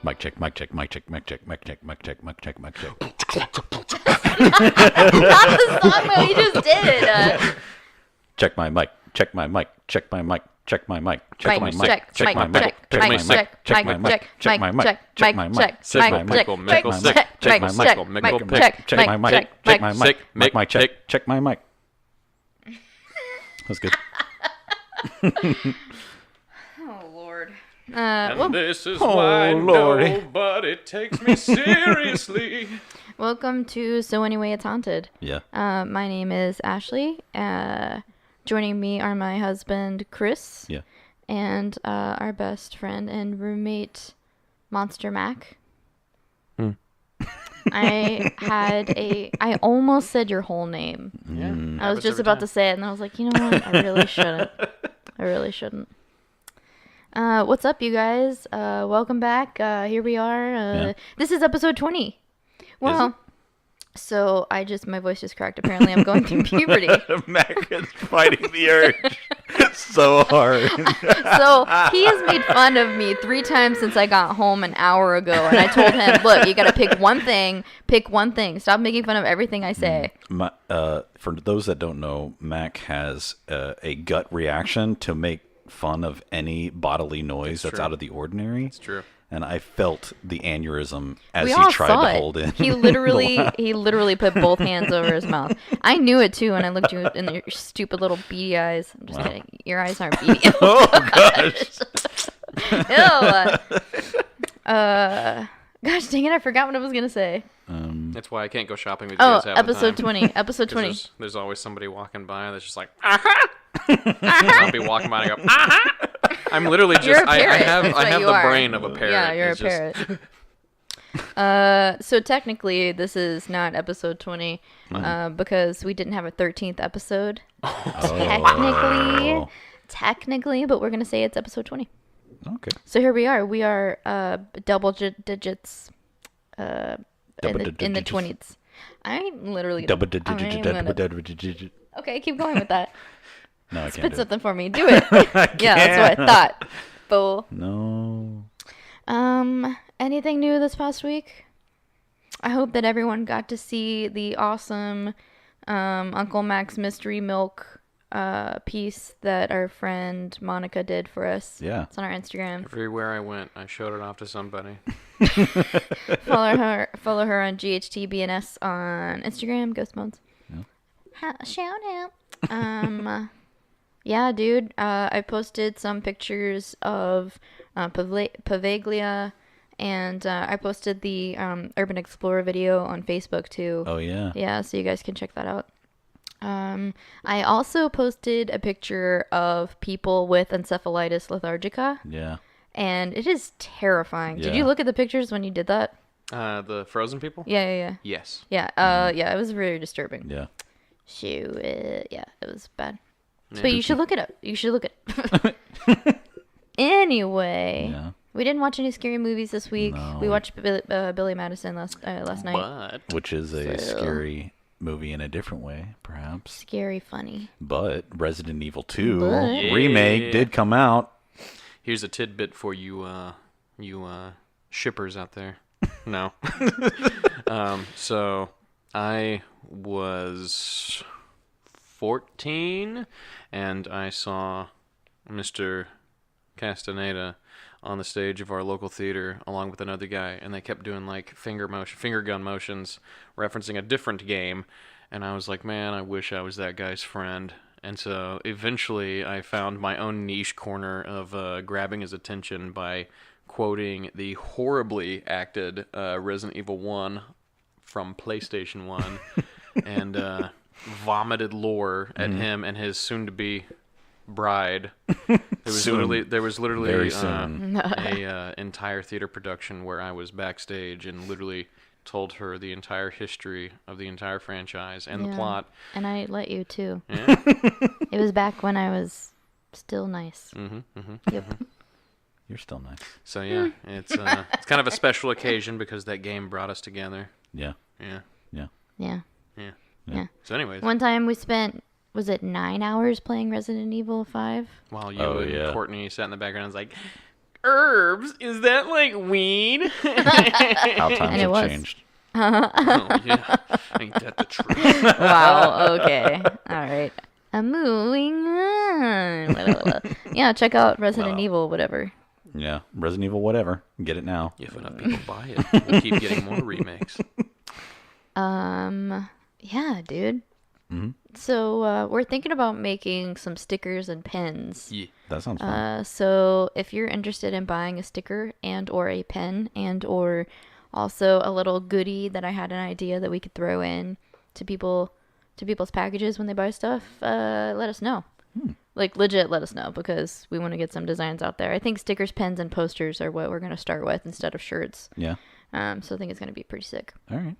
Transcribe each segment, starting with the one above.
Mic check, mic check, mic check, mic check, mic check, mic check, mic check, mic check. Not the song that we just did. Check my mic, check my mic, check my mic, check my mic, check my mic, check, check my mic, check, check my check, mic, check my mic, check my mic, check my mic, check my mic, check my mic, check my mic, check my mic, mic my check, check my mic. That's good. Oh Lord. And this is why nobody takes me seriously. Welcome to So Anyway It's Haunted. Yeah. My name is Ashley. Joining me are my husband Chris. Yeah. And our best friend and roommate Monster Mac. I almost said your whole name. Yeah. I was just about to say it and I was like, you know what? I really shouldn't. What's up, you guys? Welcome back. Here we are. This is episode 20. Well, so my voice just cracked. Apparently, I'm going through puberty. Mac is fighting the urge so hard. So he has made fun of me 3 times since I got home an hour ago, and I told him, "Look, you got to pick one thing. Pick one thing. Stop making fun of everything I say." For those that don't know, Mac has a gut reaction to make fun of any bodily noise that's out of the ordinary. It's true. And I felt the aneurysm as We he all tried saw to it. hold in. He literally put both hands over his mouth. I knew it too when I looked you in your stupid little beady eyes. I'm just kidding. Your eyes aren't beady. Oh gosh. Ew. Gosh dang it! I forgot what I was gonna say. That's why I can't go shopping with you guys half episode the time. 20. Episode 20. There's always somebody walking by that's just like, aha! I'll be walking by and I go, aha! I'm literally just, You're a I parrot. have That's what the you are. brain of a parrot. Yeah, you're It's a just- parrot. So technically, this is not episode 20 because we didn't have a 13th episode. Technically, but we're gonna say it's episode 20. Okay. So here we are. We are double digits in the 20s. I'm literally Double gonna, digit. Okay, keep going with that. No, I can't Spit do something for me. Do it. Yeah, that's what I thought. Fool. No. Anything new this past week? I hope that everyone got to see the awesome Uncle Mac's Mystery Milk piece that our friend Monica did for us. Yeah. It's on our Instagram. Everywhere I went, I showed it off to somebody. Follow her on GHTBNS on Instagram. Ghost Modes. Yeah. Shout out. Yeah, dude. I posted some pictures of Pavaglia, and I posted the Urban Explorer video on Facebook too. Oh yeah. Yeah, so you guys can check that out. I also posted a picture of people with encephalitis lethargica. Yeah. And it is terrifying. Yeah. Did you look at the pictures when you did that? The frozen people? Yeah. Yes. Yeah, yeah, it was very disturbing. Yeah. Shoot, yeah, it was bad. Yeah. But you should look it up. You should look it. Anyway, Yeah. we didn't watch any scary movies this week. No. We watched Billy Madison last night. But Which is a scary movie in a different way, perhaps. Scary, funny. But Resident Evil 2 But- remake did come out. here's a tidbit for you shippers out there. No. So I was 14 and I saw Mr. Castaneda on the stage of our local theater along with another guy, and they kept doing like finger gun motions referencing a different game, and I was like, man, I wish I was that guy's friend. And so eventually I found my own niche corner of grabbing his attention by quoting the horribly acted Resident Evil 1 from PlayStation 1 and vomited lore at him and his soon-to-be bride. There was literally Very soon. a entire theater production where I was backstage and literally told her the entire history of the entire franchise and the plot. And I let you too. Yeah. It was back when I was still nice. Yep. You're still nice. So yeah, it's kind of a special occasion because that game brought us together. Yeah. Yeah. Yeah. Yeah. Yeah. Yeah. So anyways, One time we spent, was it 9 hours playing Resident Evil 5? while you and Courtney sat in the background, I was like, "Herbs, is that like weed?" How times And it have was. changed. Oh yeah, ain't that the truth? Wow. Okay. All right. I'm moving on. Yeah, check out Resident Evil, whatever. Yeah. Resident Evil, whatever. Get it now. If enough people buy it, we'll keep getting more remakes. Yeah, dude. So we're thinking about making some stickers and pins. Yeah. That sounds fun. So if you're interested in buying a sticker and or a pen and or also a little goodie that I had an idea that we could throw in to people's packages when they buy stuff, let us know. Like legit, let us know because we want to get some designs out there. I think stickers, pens, and posters are what we're gonna start with instead of shirts. Yeah. So I think it's gonna be pretty sick. All right.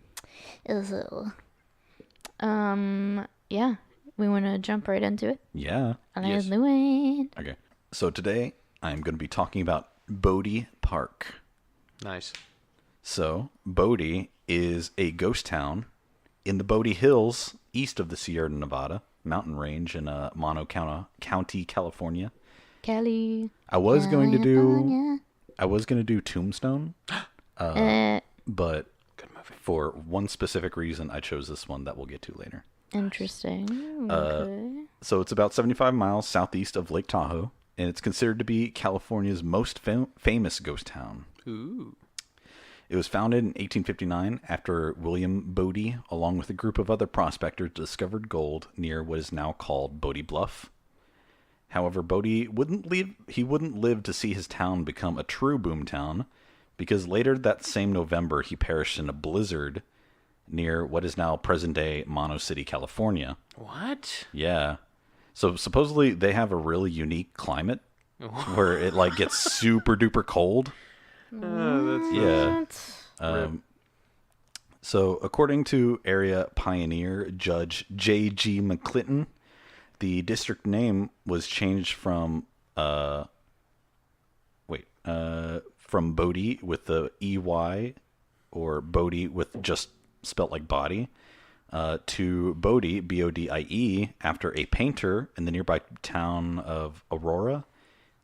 Yeah. We want to jump right into it. Yeah. Let's do it. Okay. So today I'm going to be talking about Bodie Park. Nice. So Bodie is a ghost town in the Bodie Hills, east of the Sierra Nevada mountain range in Mono County, California. Cali. I was going to do Tombstone, but for one specific reason, I chose this one that we'll get to later. Interesting. Okay. So it's about 75 miles southeast of Lake Tahoe, and it's considered to be California's most famous ghost town. Ooh. It was founded in 1859 after William Bodie, along with a group of other prospectors, discovered gold near what is now called Bodie Bluff. However, Bodie wouldn't live to see his town become a true boom town, because later that same November he perished in a blizzard near what is now present-day Mono City, California. What? Yeah. So supposedly they have a really unique climate where it like gets super duper cold. So according to area pioneer Judge J.G. McClinton, the district name was changed from Bodie with the EY, or Bodie with just spelt like body, to Bodie, Bodie, after a painter in the nearby town of Aurora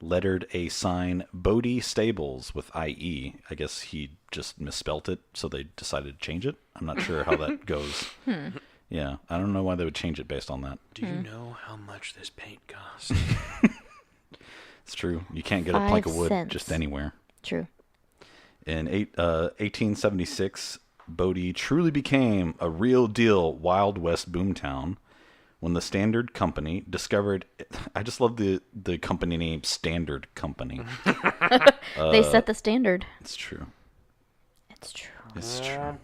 lettered a sign Bodie Stables with IE. I guess he just misspelt it, so they decided to change it. I'm not sure how that goes. Yeah, I don't know why they would change it based on that. Do you know how much this paint costs? It's true. You can't get a plank of wood 5 cents. just anywhere. True. In 1876, Bodie truly became a real deal Wild West boomtown when the Standard Company discovered... I just love the company name Standard Company. They set the standard. It's true. It's true. It's true.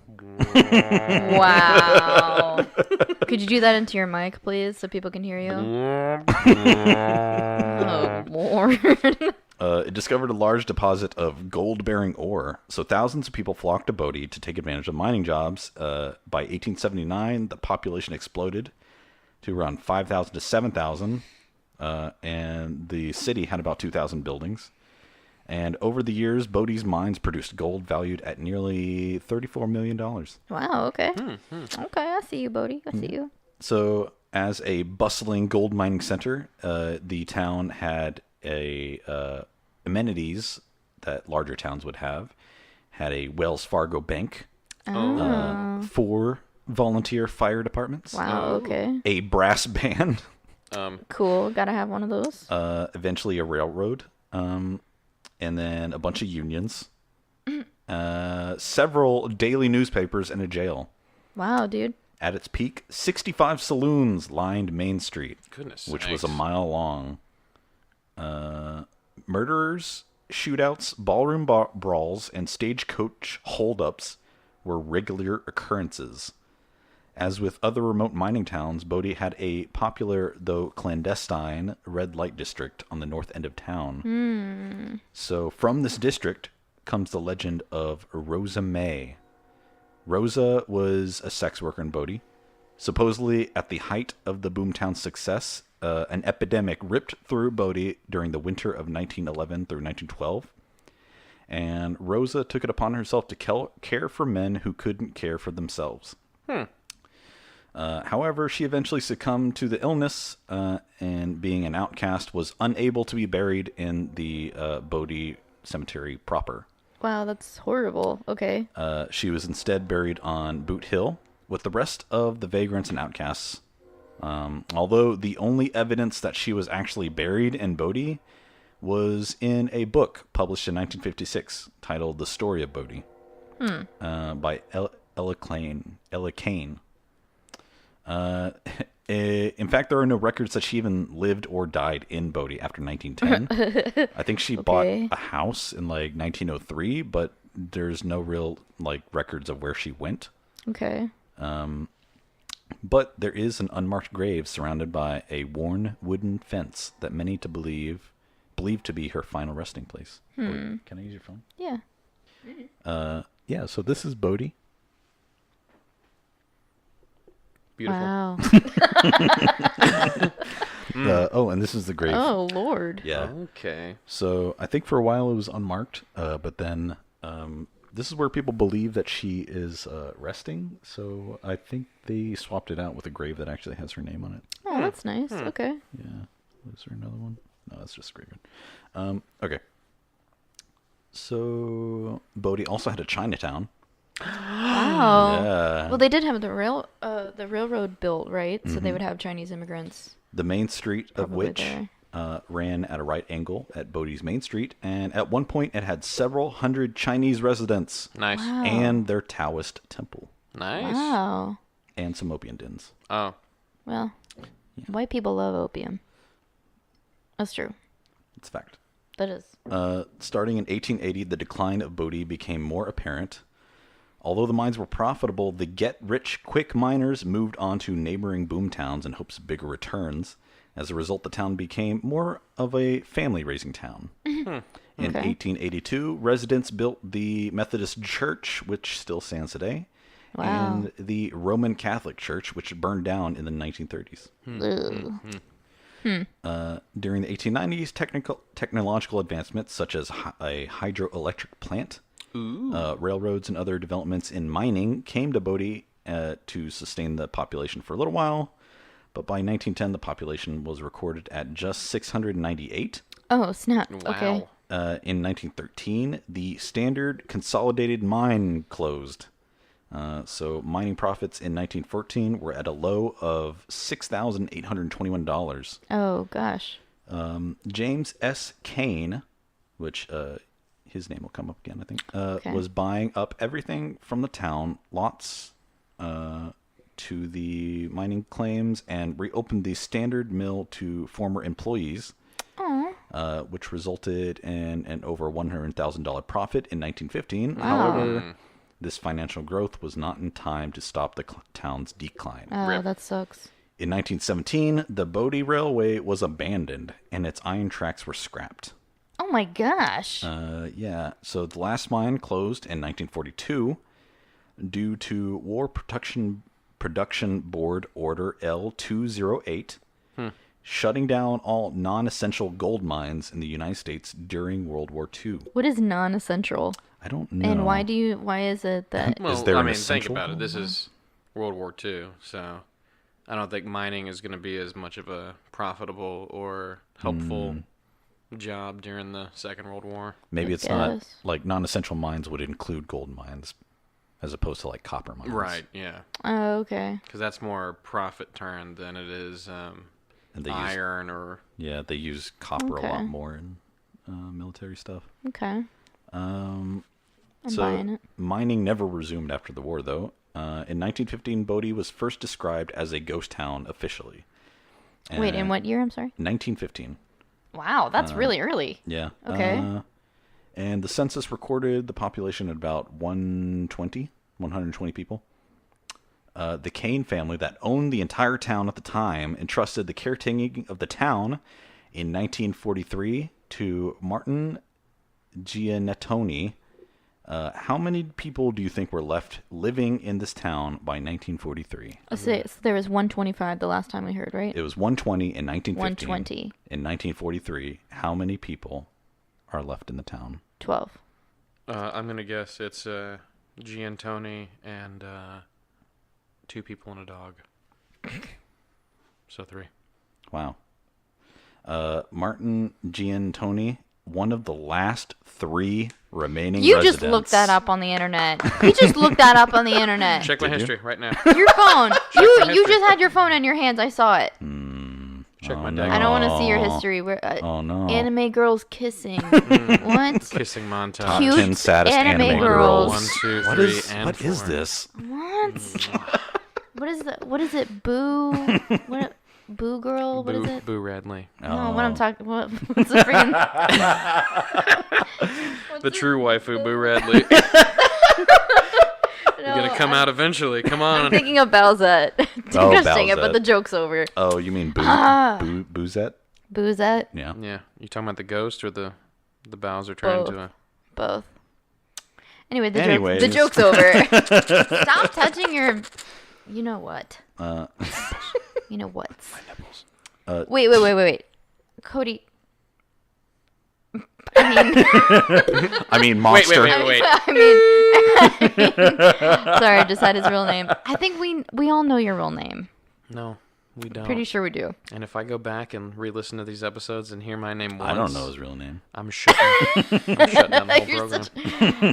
Wow. Could you do that into your mic, please, so people can hear you? Oh, Lord. It discovered a large deposit of gold-bearing ore, so thousands of people flocked to Bodie to take advantage of mining jobs. By 1879, the population exploded to around 5,000 to 7,000, and the city had about 2,000 buildings. And over the years, Bodie's mines produced gold valued at nearly $34 million. Wow, okay. Okay, I see you, Bodie. I see you. So, as a bustling gold mining center, the town had amenities that larger towns would have. Had a Wells Fargo bank, 4 volunteer fire departments. Wow, okay. A brass band. Cool. Gotta have one of those. Eventually a railroad. And then a bunch of unions. Several daily newspapers and a jail. Wow, dude. At its peak, 65 saloons lined Main Street. Goodness which sakes. was a mile long. Murderers, shootouts, ballroom brawls, and stagecoach holdups were regular occurrences. As with other remote mining towns, Bodie had a popular, though clandestine, red light district on the north end of town. So from this district comes the legend of Rosa May. Rosa was a sex worker in Bodie. Supposedly, at the height of the boomtown's success, an epidemic ripped through Bodie during the winter of 1911 through 1912. And Rosa took it upon herself to care for men who couldn't care for themselves. However, she eventually succumbed to the illness, and being an outcast, was unable to be buried in the Bodie cemetery proper. Wow, that's horrible. Okay. She was instead buried on Boot Hill with the rest of the vagrants and outcasts. Although the only evidence that she was actually buried in Bodie was in a book published in 1956 titled The Story of Bodie by Ella Kane. In fact, there are no records that she even lived or died in Bodie after 1910. I think she bought a house in like 1903, but there's no real like records of where she went. Okay. But there is an unmarked grave surrounded by a worn wooden fence that many believe to be her final resting place. Can I use your phone? Yeah. Yeah, so this is Bodie. Beautiful. Wow. And this is the grave. Oh, Lord. Yeah. Okay. So I think for a while it was unmarked, but then this is where people believe that she is resting. So I think they swapped it out with a grave that actually has her name on it. Oh, that's nice. Okay. Yeah. Is there another one? No, that's just a graveyard. Okay. So Bodie also had a Chinatown. Wow. Yeah. Well, they did have the railroad built, right? So they would have Chinese immigrants. The main street of Probably which there. ran at a right angle at Bodie's main street, and at one point it had several hundred Chinese residents. Nice. Wow. And their Taoist temple. Nice. Wow. And some opium dens. Oh. Well, white people love opium. That's true. It's a fact. That is. Starting in 1880, the decline of Bodie became more apparent. Although the mines were profitable, the get-rich-quick miners moved on to neighboring boomtowns in hopes of bigger returns. As a result, the town became more of a family-raising town. In 1882, residents built the Methodist Church, which still stands today, Wow. and the Roman Catholic Church, which burned down in the 1930s. During the 1890s, technological advancements such as a hydroelectric plant, railroads, and other developments in mining came to Bodie to sustain the population for a little while. But by 1910, the population was recorded at just 698. Oh, snap. Wow. Okay. In 1913, the Standard Consolidated Mine closed. So mining profits in 1914 were at a low of $6,821. Oh, gosh. James S. Kane, which his name will come up again, I think, Okay. was buying up everything from the town, lots to the mining claims, and reopened the Standard Mill to former employees, which resulted in an over $100,000 profit in 1915. However, this financial growth was not in time to stop the town's decline. Oh, that sucks. In 1917, the Bodie Railway was abandoned, and its iron tracks were scrapped. Oh, my gosh. Yeah, so the last mine closed in 1942 due to War Production Board Order L208, shutting down all non-essential gold mines in the United States during World War II. What is non-essential? I don't know. And why is it that... Well, there I an mean, think essential about it. This gold is World War II, so I don't think mining is going to be as much of a profitable or helpful job during the Second World War. Maybe I it's not, guess. like, non-essential mines would include gold mines as opposed to, like, copper mines. Right, yeah. Oh, okay. Because that's more profit turn than it is And they iron or... Yeah, they use copper a lot Okay. more in military stuff. Okay. I'm I'm buying it. Mining never resumed after the war, though. In 1915, Bodie was first described as a ghost town officially. Wait, in what year? I'm sorry? 1915. Wow, that's really early. Yeah. Okay. And the census recorded the population at about 120 people. The Kane family that owned the entire town at the time entrusted the caretaking of the town in 1943 to Martin Giannettoni. How many people do you think were left living in this town by 1943? Let's say so there was 125 the last time we heard, right? It was 120 in 1915. 120. In 1943, how many people are left in the town? 12. I'm going to guess it's Giantoni and 2 people and a dog. So 3. Wow. Martin Giantoni, one of the last 3 remaining You residents. just looked that up on the internet. You just looked that up on the internet. Check my Did you? history right now. Your phone. my You history. just had your phone in your hands. I saw it. Check my no. deck. I don't want to see your history. Oh, no. Anime girls kissing. What? Kissing montage. Top Cute 10 saddest anime anime girls. girls. 1, 2, 3, What is, and what 4. is this? What? What is that? What is it? Boo? What? Boo girl? What is it? Boo Radley. No, what I'm talking. What's the freaking? The true waifu, Boo Radley. You're gonna come out eventually. Come on. I'm thinking of Bowsette. Oh, Disgusting it, Bowsette. but the joke's over. Oh, you mean Boozette? Boozette? Yeah. Yeah. You talking about the ghost or the Bowser turned into a... Both. Anyway, the Anyways. joke's over. Stop touching your. You know what? You know what? Wait. Cody. I mean, monster. Wait. I mean, sorry, I just had his real name. I think we all know your real name. No, we don't. Pretty sure we do. And if I go back and re-listen to these episodes and hear my name once... I don't know his real name. I'm shutting down the whole You're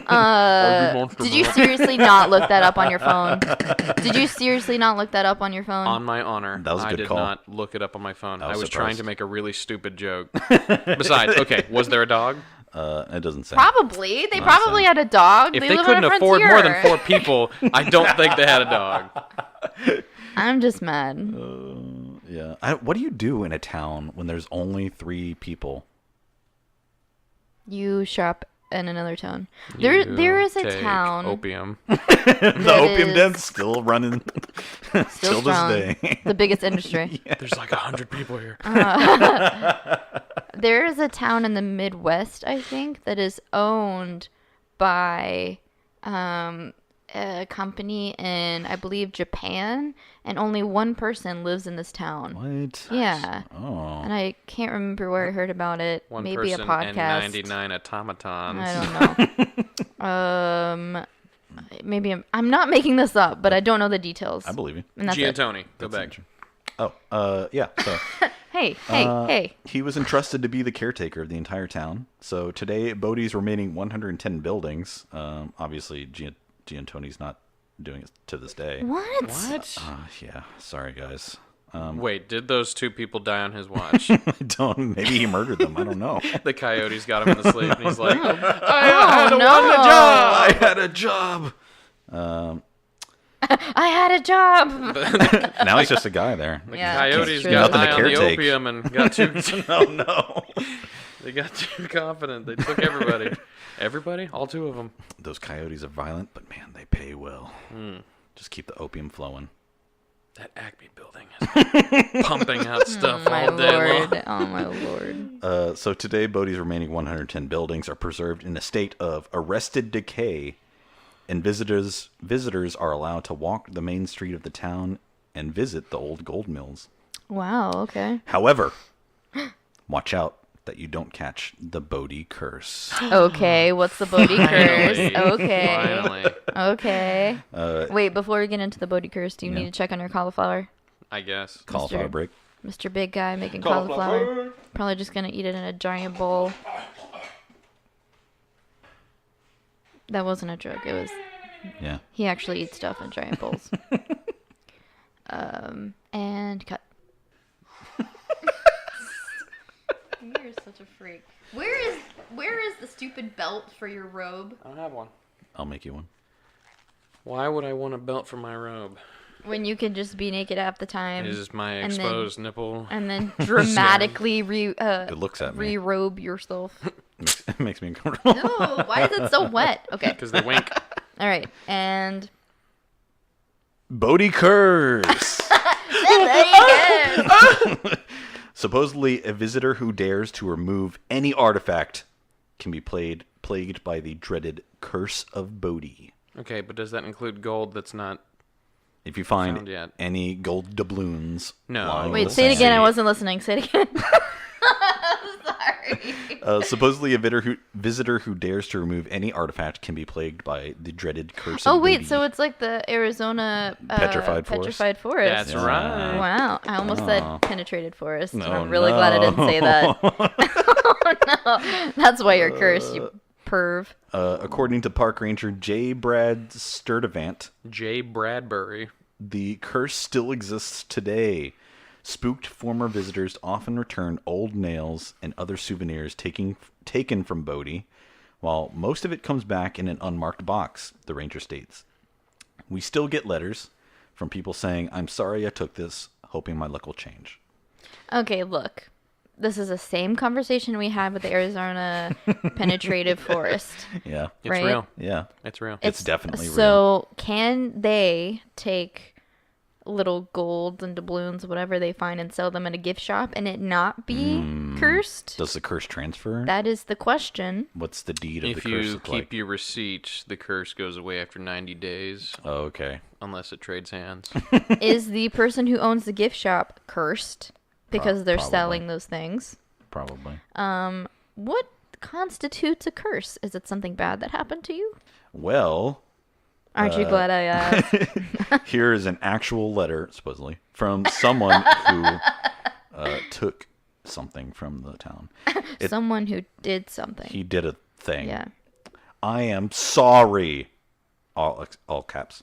program. Did you seriously not look that up on your phone? Did you seriously not look that up on your phone? On my honor, That was a I good did call. not look it up on my phone. I was trying surprised. to make a really stupid joke. Besides, okay, was there a dog? It doesn't say. Probably. They probably had a dog. If they they live couldn't on a afford frontier. more than 4 people, I don't think they had a dog. I'm just mad. Yeah. What do you do in a town when there's only 3 people? You shop in another town. There is a Take town. Opium. The opium is den's still running till this strong. day. The biggest industry. There's like 100 people here. There is a town in the Midwest, I think, that is owned by a company in, I believe, Japan, and only one person lives in this town. What? Yeah. Oh. And I can't remember where I heard about it. One Maybe person a podcast. and 99 automatons. I don't know. Maybe I'm not making this up, but I don't know the details. I believe you. And that's it. Giantoni, go back. Yeah. So Hey. he was entrusted to be the caretaker of the entire town. So today, Bodhi's remaining 110 buildings. Obviously, Giantoni's not doing it to this day. What? Yeah. Sorry, guys. Wait, did those 2 people die on his watch? I don't. Maybe he murdered them. I don't know. The coyotes got him in the sleep, and he's like, Oh, I had a job. I had a job. Now he's just a guy there. Yeah, coyotes that's true. got Nothing to high on the caretake. opium and got too... Oh no. They got too confident. They took everybody. Everybody? All 2 of them. Those coyotes are violent, but man, they pay well. Just keep the opium flowing. That Acme building is pumping out stuff My all day lord. long. Oh my lord. So today, Bodhi's remaining 110 buildings are preserved in a state of arrested decay, and visitors are allowed to walk the main street of the town and visit the old gold mills. Wow. Okay. However, watch out that you don't catch the Bodhi curse. Okay. What's the Bodhi curse? Finally. Okay. Finally. Okay. Wait. Before we get into the Bodhi curse, do you need to check on your cauliflower, I guess. Cauliflower break. Mr. Big Guy making cauliflower? Probably just gonna eat it in a giant bowl. That wasn't a joke. It was. Yeah. He actually eats stuff in giant bowls. And cut. You're such a freak. Where is the stupid belt for your robe? I don't have one. I'll make you one. Why would I want a belt for my robe? When you can just be naked half the time. Is this my and then- exposed nipple? And then dramatically It looks at me. re-robe yourself. It makes me uncomfortable. No, why is it so wet? Okay. Because they wink. All right. And Bodhi curse. Supposedly, a visitor who dares to remove any artifact can be plagued by the dreaded curse of Bodhi. Okay, but does that include gold that's not... If you find Found yet. any gold doubloons... No. lying Wait, in the say it again. sand- I wasn't listening. Say it again. Sorry. Supposedly, a visitor who dares to remove any artifact can be plagued by the dreaded curse Oh of wait, Bodhi. so it's like the Arizona Petrified forest? Petrified forest. That's right. Wow, I almost Oh. said penetrated forest, and No, I'm really glad I didn't say that. Oh no, that's why you're cursed, you perv. According to Park Ranger J. Brad Sturdivant, Jay Bradbury. the curse still exists today. Spooked former visitors often return old nails and other souvenirs taken from Bodhi, while most of it comes back in an unmarked box, the ranger states. We still get letters from people saying, "I'm sorry I took this, hoping my luck will change." Okay, look. This is the same conversation we had with the Arizona penetrative forest. Yeah. It's Right? real. Yeah. It's real. It's definitely real. So, can they take little golds and doubloons, whatever they find, and sell them in a gift shop and it not be cursed? Does the curse transfer? That is the question. What's the deed of If the curse you look keep like? your receipt, the curse goes away after 90 days, Oh, okay. unless it trades hands. Is the person who owns the gift shop cursed because they're Probably. selling those things? Probably. What constitutes a curse? Is it something bad that happened to you? Well, Aren't you glad I asked? here is an actual letter, supposedly, from someone who took something from the town. Someone who did something. He did a thing. Yeah. I am sorry. All caps.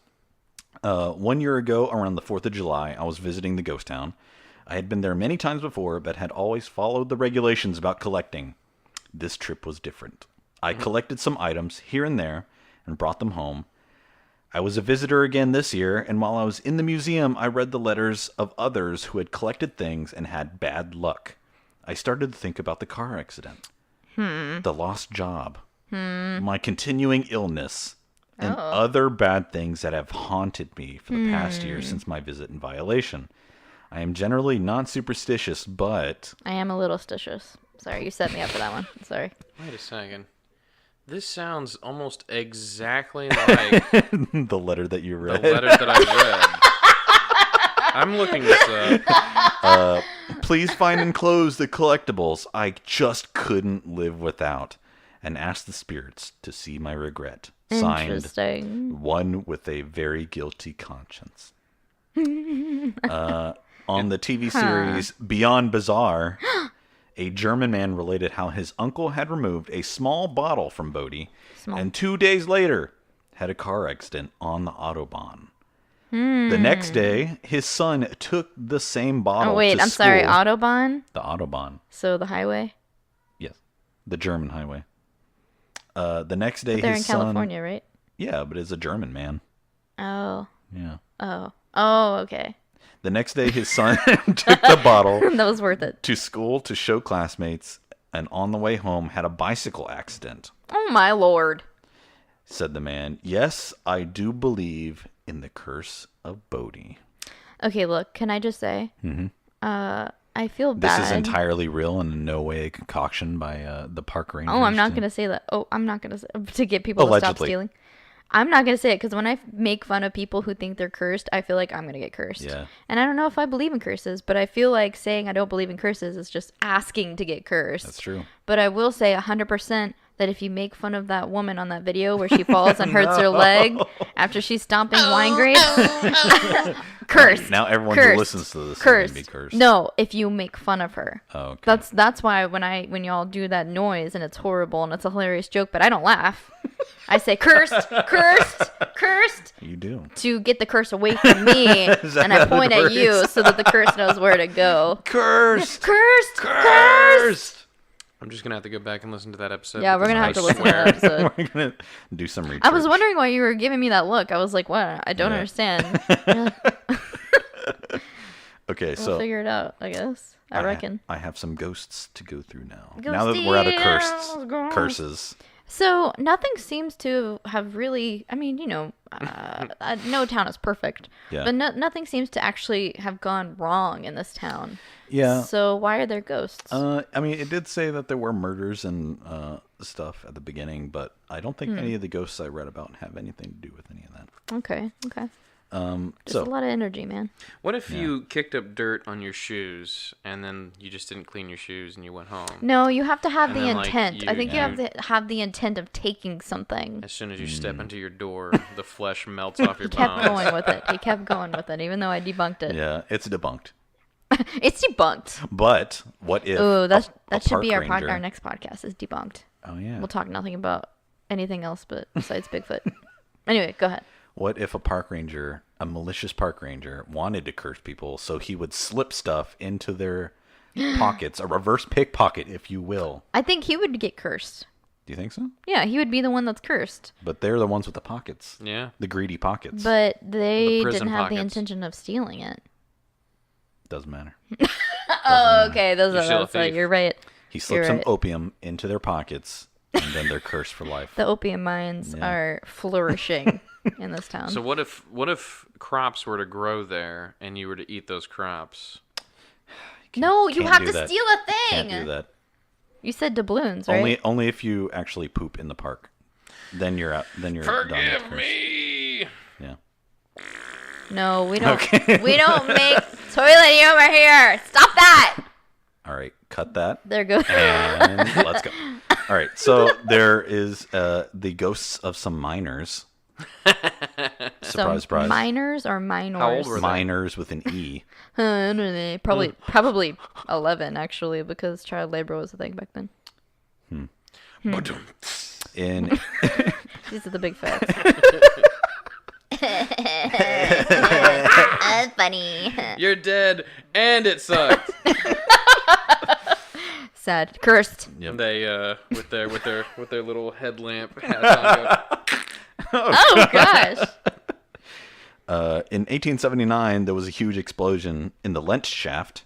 1 year ago, around the 4th of July, I was visiting the ghost town. I had been there many times before, but had always followed the regulations about collecting. This trip was different. I collected some items here and there and brought them home. I was a visitor again this year, and while I was in the museum, I read the letters of others who had collected things and had bad luck. I started to think about the car accident, the lost job, my continuing illness, and other bad things that have haunted me for the past year since my visit in violation. I am generally not superstitious, but... I am a little stitious. Sorry, you set me up for that one. Sorry. Wait a second. This sounds almost exactly like the letter that you the read. letter that I read. I'm looking this up. Please find enclosed the collectibles I just couldn't live without, and ask the spirits to see my regret. Signed, Interesting. one with a very guilty conscience. On the TV series Beyond Bizarre, a German man related how his uncle had removed a small bottle from Bodhi, and 2 days later had a car accident on the Autobahn. The next day, his son took the same bottle Oh, wait, to I'm sorry. school. Autobahn? The Autobahn. So the highway? Yes. The German highway. The next day, They're his in son... California, right? Yeah, but it's a German man. Oh. Yeah. Oh, okay. The next day, his son took the bottle That was worth it. to school to show classmates, and on the way home had a bicycle accident. Oh, my lord. Said the man, "Yes, I do believe in the curse of Bodhi." Okay, look, can I just say? I feel This bad. is entirely real and in no way a concoction by the park rangers. Oh, I'm not going to say that. Oh, I'm not going to say to get people to stop Allegedly. stealing. I'm not going to say it because when I make fun of people who think they're cursed, I feel like I'm going to get cursed. Yeah. And I don't know if I believe in curses, but I feel like saying I don't believe in curses is just asking to get cursed. That's true. But I will say 100% that if you make fun of that woman on that video where she falls and hurts her leg after she's stomping wine grapes, cursed. Now everyone cursed, who listens to this is cursed. going to be cursed. No, if you make fun of her. Oh, okay. That's why when y'all do that noise and it's horrible and it's a hilarious joke, but I don't laugh. I say cursed, cursed, cursed You do. to get the curse away from me, and I point at you so that the curse knows where to go. Cursed! Cursed, cursed. Cursed! I'm just gonna have to go back and listen to that episode. Yeah, we're because gonna I have to listen to swear- that episode. We're going to do some research. I was wondering why you were giving me that look. I was like, what? I don't Yeah. understand. Yeah, Okay, we'll so figure it out, I guess. I reckon. I have some ghosts to go through now. Now that we're out of curses. So nothing seems to have really. I mean, no town is perfect, Yeah. but nothing seems to actually have gone wrong in this town. Yeah. So why are there ghosts? I mean, it did say that there were murders and stuff at the beginning, but I don't think any of the ghosts I read about have anything to do with any of that. Okay. Just So a lot of energy, man. What if you kicked up dirt on your shoes and then you just didn't clean your shoes and you went home? No, you have to have And the then, like, intent. I think you you- have to have the intent of taking something. As soon as you step into your door, the flesh melts off your He kept bones. going with it. He kept going with it, even though I debunked it. yeah, it's debunked. It's debunked. But what if? Oh, that a should be park ranger- our next podcast. Is debunked. Oh yeah. We'll talk nothing about anything else but besides Bigfoot. Anyway, go ahead. What if a park ranger, a malicious park ranger, wanted to curse people, so he would slip stuff into their pockets, a reverse pickpocket, if you will? I think he would get cursed. Do you think so? Yeah, he would be the one that's cursed. But they're the ones with the pockets. Yeah. The greedy pockets. But they prison didn't have the pockets. intention of stealing it. Doesn't matter. Oh, okay. You're still a thief. You're right. He slips You're some right. opium into their pockets, and then they're cursed for life. The opium mines Yeah. are flourishing in this town. So what if crops were to grow there and you were to eat those crops? no, you can't have do to that. steal a thing. Can't do that. You said doubloons, right? Only if you actually poop in the park. Then you're out. Then you're done with Forgive curse. me. Yeah. No, we don't. Okay. We don't make toilet humor here. Stop that. All right. Cut that. There goes. And let's go. All right. So there is the ghosts of some miners. Surprise, surprise. Minors or minors? How old were they? Miners with an E. I don't know. Probably 11 actually, because child labor was a thing back then. In These are the big facts. That's funny. You're dead, and it sucked. Sad. Cursed. Yep. They with their little headlamp hats on. Oh gosh. In 1879, there was a huge explosion in the Lent shaft,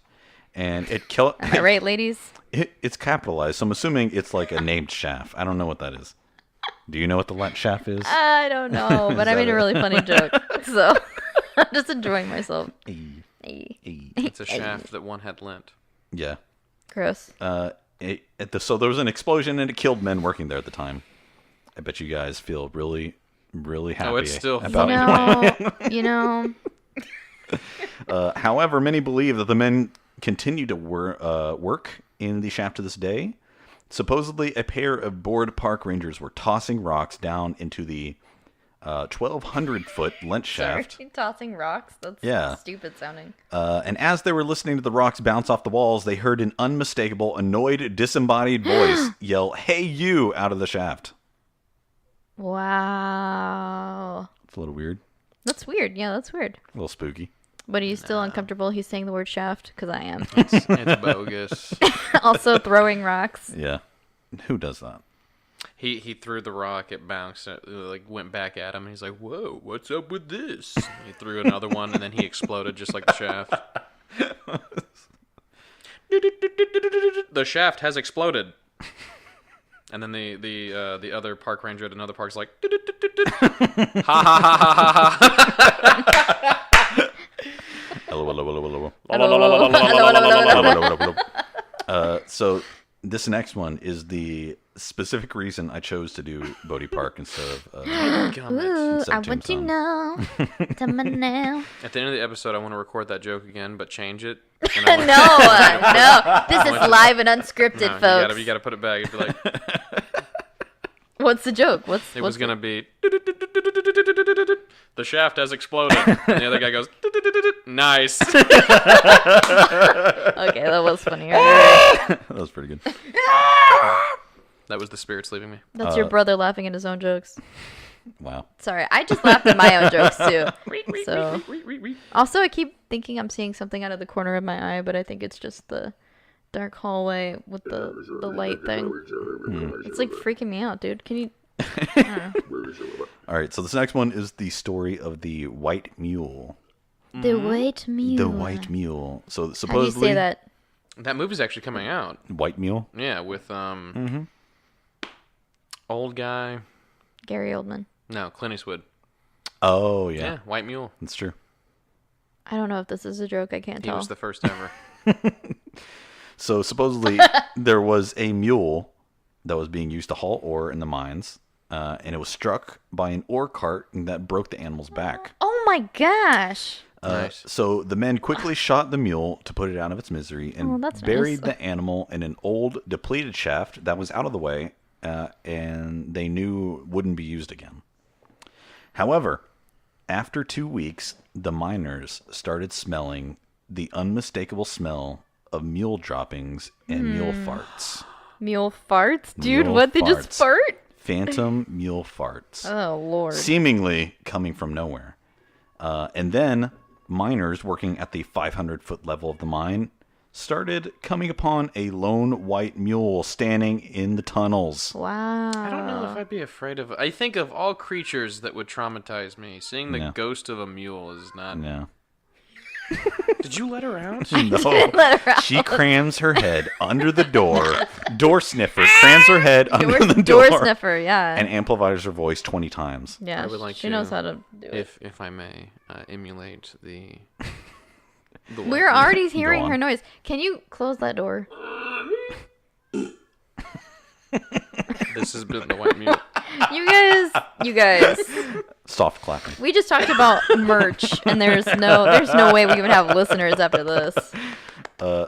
and it killed. All right, ladies. It's capitalized, so I'm assuming it's like a named shaft. I don't know what that is. Do you know what the Lent shaft is? I don't know, but I that made a it? really funny joke, so I'm just enjoying myself. Hey. It's a shaft that one had lent. Yeah. Gross. So there was an explosion and it killed men working there at the time. I bet you guys feel really, really happy it's still about funny. You know. However, many believe that the men continue to work in the shaft to this day. Supposedly, a pair of bored park rangers were tossing rocks down into the 1,200-foot Lent shaft. Sorry, tossing rocks. That's Yeah. stupid sounding. And as they were listening to the rocks bounce off the walls, they heard an unmistakable, annoyed, disembodied voice yell, "Hey, you!" out of the shaft. Wow. It's a little weird. That's weird. Yeah, that's weird. A little spooky. But are you still uncomfortable? He's saying the word shaft? Because I am. It's bogus. Also throwing rocks. Yeah. Who does that? He threw the rock, it bounced, it like went back at him, and he's like, "Whoa, what's up with this?" He threw another one, and then he exploded just like the shaft. The shaft has exploded. And then the other park ranger at another park's like, ha ha ha ha ha. So this next one is the specific reason I chose to do Bodie Park instead of Ooh, Instead I of want to Tombstone. know. Tell me now. At the end of the episode, I want to record that joke again, but change it. And No, I want- no. This is live and unscripted, No, folks. you gotta put it back. It'd be like, What's the joke? it was gonna be, the shaft has exploded, and the other guy goes, nice. Okay, that was funny. Right. That was pretty good. That was the spirits leaving me. That's your brother laughing at his own jokes. Wow. Sorry, I just laughed at my own jokes too. So, also, I keep thinking I'm seeing something out of the corner of my eye, but I think it's just the dark hallway with the light thing. It's like freaking me out, dude. Can you? All right, so this next one is the story of the White Mule. The white mule. The White Mule. So How do you supposedly say that? That movie's actually coming out. White Mule. Yeah, with Old guy. Gary Oldman. No, Clint Eastwood. Oh, Yeah, yeah. White Mule. That's true. I don't know if this is a joke. I can't He tell. was the first ever. So supposedly there was a mule that was being used to haul ore in the mines, and it was struck by an ore cart that broke the animal's back. Oh my gosh. Nice. So the men quickly shot the mule to put it out of its misery and that's buried nice. the animal in an old depleted shaft that was out of the way, and they knew wouldn't be used again. However, after 2 weeks, the miners started smelling the unmistakable smell of mule droppings and mule farts. Mule farts? Dude, Mule what? They just farts. fart? Phantom mule farts. Oh, Lord. Seemingly coming from nowhere. And then miners working at the 500-foot level of the mine started coming upon a lone white mule standing in the tunnels. Wow. I don't know if I'd be afraid of. I think of all creatures that would traumatize me. Seeing the Yeah. ghost of a mule is not. Yeah. Did you let her out? No. Let her out. She crams her head under the door. Door sniffer crams her head under the Door door. sniffer, yeah. And amplifies her voice 20 times. Yeah, I would like she to, knows how to do it. If I may, emulate the. the We're already hearing on. her noise. Can you close that door? This has been the white mule. You guys. Soft clapping. We just talked about merch, and there's no way we even have listeners after this.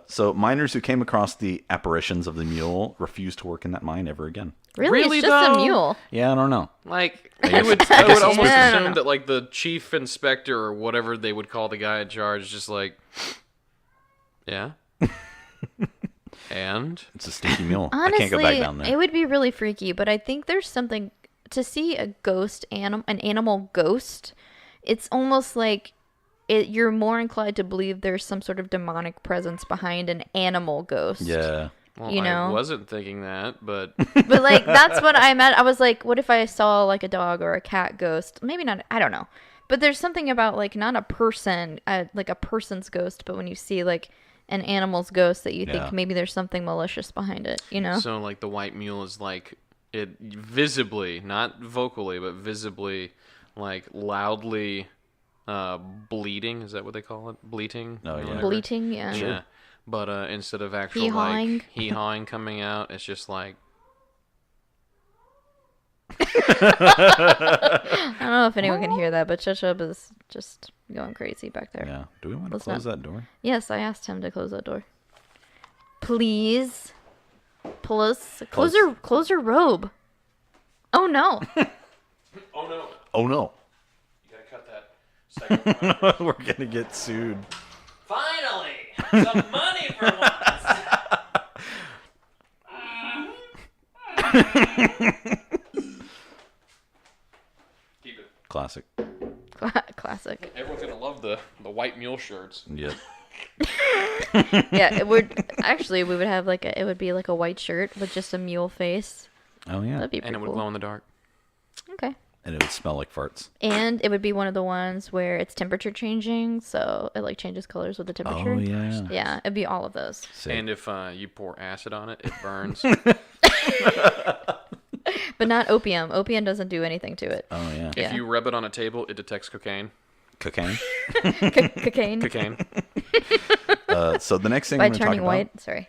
So miners who came across the apparitions of the mule refused to work in that mine ever again. Really, Really, it's just though? a mule. Yeah, I don't know. Like, guess- I would guess almost Yeah, I don't assume know. that, like, the chief inspector or whatever they would call the guy in charge is just like, yeah? And? It's a stinky mule. Honestly, I can't go back down there. it would be really freaky, but I think there's something to see a ghost an animal ghost. It's almost like you're more inclined to believe there's some sort of demonic presence behind an animal ghost. Yeah. Well, You I know? wasn't thinking that, but But like that's what I meant. I was like, what if I saw like a dog or a cat ghost? Maybe not. I don't know. But there's something about like not a person, like a person's ghost, but when you see like an animal's ghost that you Yeah. think maybe there's something malicious behind it. You know? so, like, the white mule is, like, it visibly, not vocally, but visibly, like, loudly bleating. Is that what they call it? Bleating? Oh, or yeah. whatever? Bleating. Yeah. Yeah. But instead of actual, Hee-hawing. like, hee-hawing coming out, it's just like, I don't know if anyone can hear that, but Chuchub is just going crazy back there. Yeah. Do we want to Let's close not- that door? Yes, I asked him to close that door. Please. Close Close. your robe. Oh no. oh no, Oh, no. you gotta cut that second. We're going to get sued. Finally, some money for once. Keep it. Classic. Classic. Everyone's gonna love the white mule shirts. Yep. Yeah, it would actually we would have like it would be like a white shirt with just a mule face. Oh, yeah. That'd be And pretty it would cool. glow in the dark. Okay. And it would smell like farts. And it would be one of the ones where it's temperature changing, so it like changes colors with the temperature. Oh, yeah. Yeah, it'd be all of those. Sick. And if you pour acid on it, it burns. But not opium. Opium doesn't do anything to it. Oh, yeah. Yeah. If you rub it on a table, it detects cocaine. Cocaine. Cocaine. Cocaine. So the next thing By I'm going to talk turning about. white. Sorry.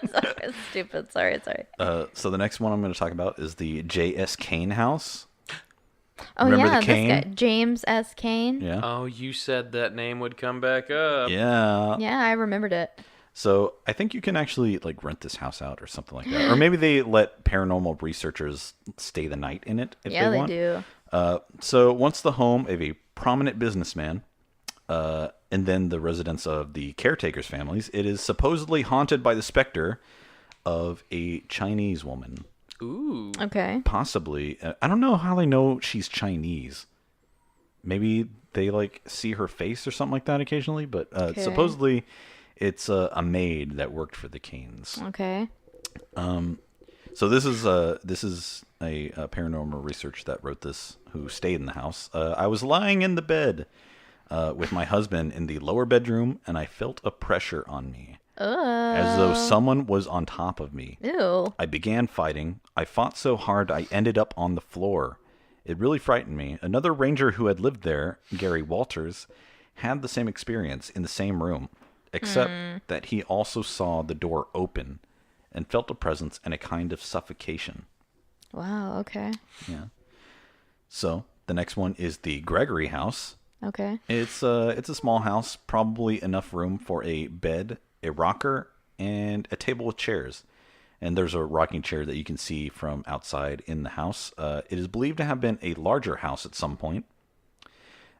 Sorry, it's stupid. Sorry. So the next one I'm going to talk about is the J.S. Kane house. Oh Remember yeah, the Kane? this guy, James S. Kane. Yeah. Oh, you said that name would come back up. Yeah. Yeah, I remembered it. So I think you can actually like rent this house out or something like that, or maybe they let paranormal researchers stay the night in it if Yeah, they they want. do. So once the home of a prominent businessman, and then the residence of the caretakers' families, it is supposedly haunted by the specter of a Chinese woman. Ooh. Okay. Possibly, I don't know how they know she's Chinese. Maybe they like see her face or something like that occasionally, but Okay. supposedly it's a maid that worked for the Canes. Okay. So this is a paranormal research that wrote this, who stayed in the house. I was lying in the bed with my husband in the lower bedroom, and I felt a pressure on me. as though someone was on top of me. Ew. I began fighting. I fought so hard I ended up on the floor. It really frightened me. Another ranger who had lived there, Gary Walters, had the same experience in the same room, except that he also saw the door open and felt a presence and a kind of suffocation. Wow, okay. Yeah. So, the next one is the Gregory house. Okay. It's a small house, probably enough room for a bed, a rocker, and a table with chairs. And there's a rocking chair that you can see from outside in the house. It is believed to have been a larger house at some point.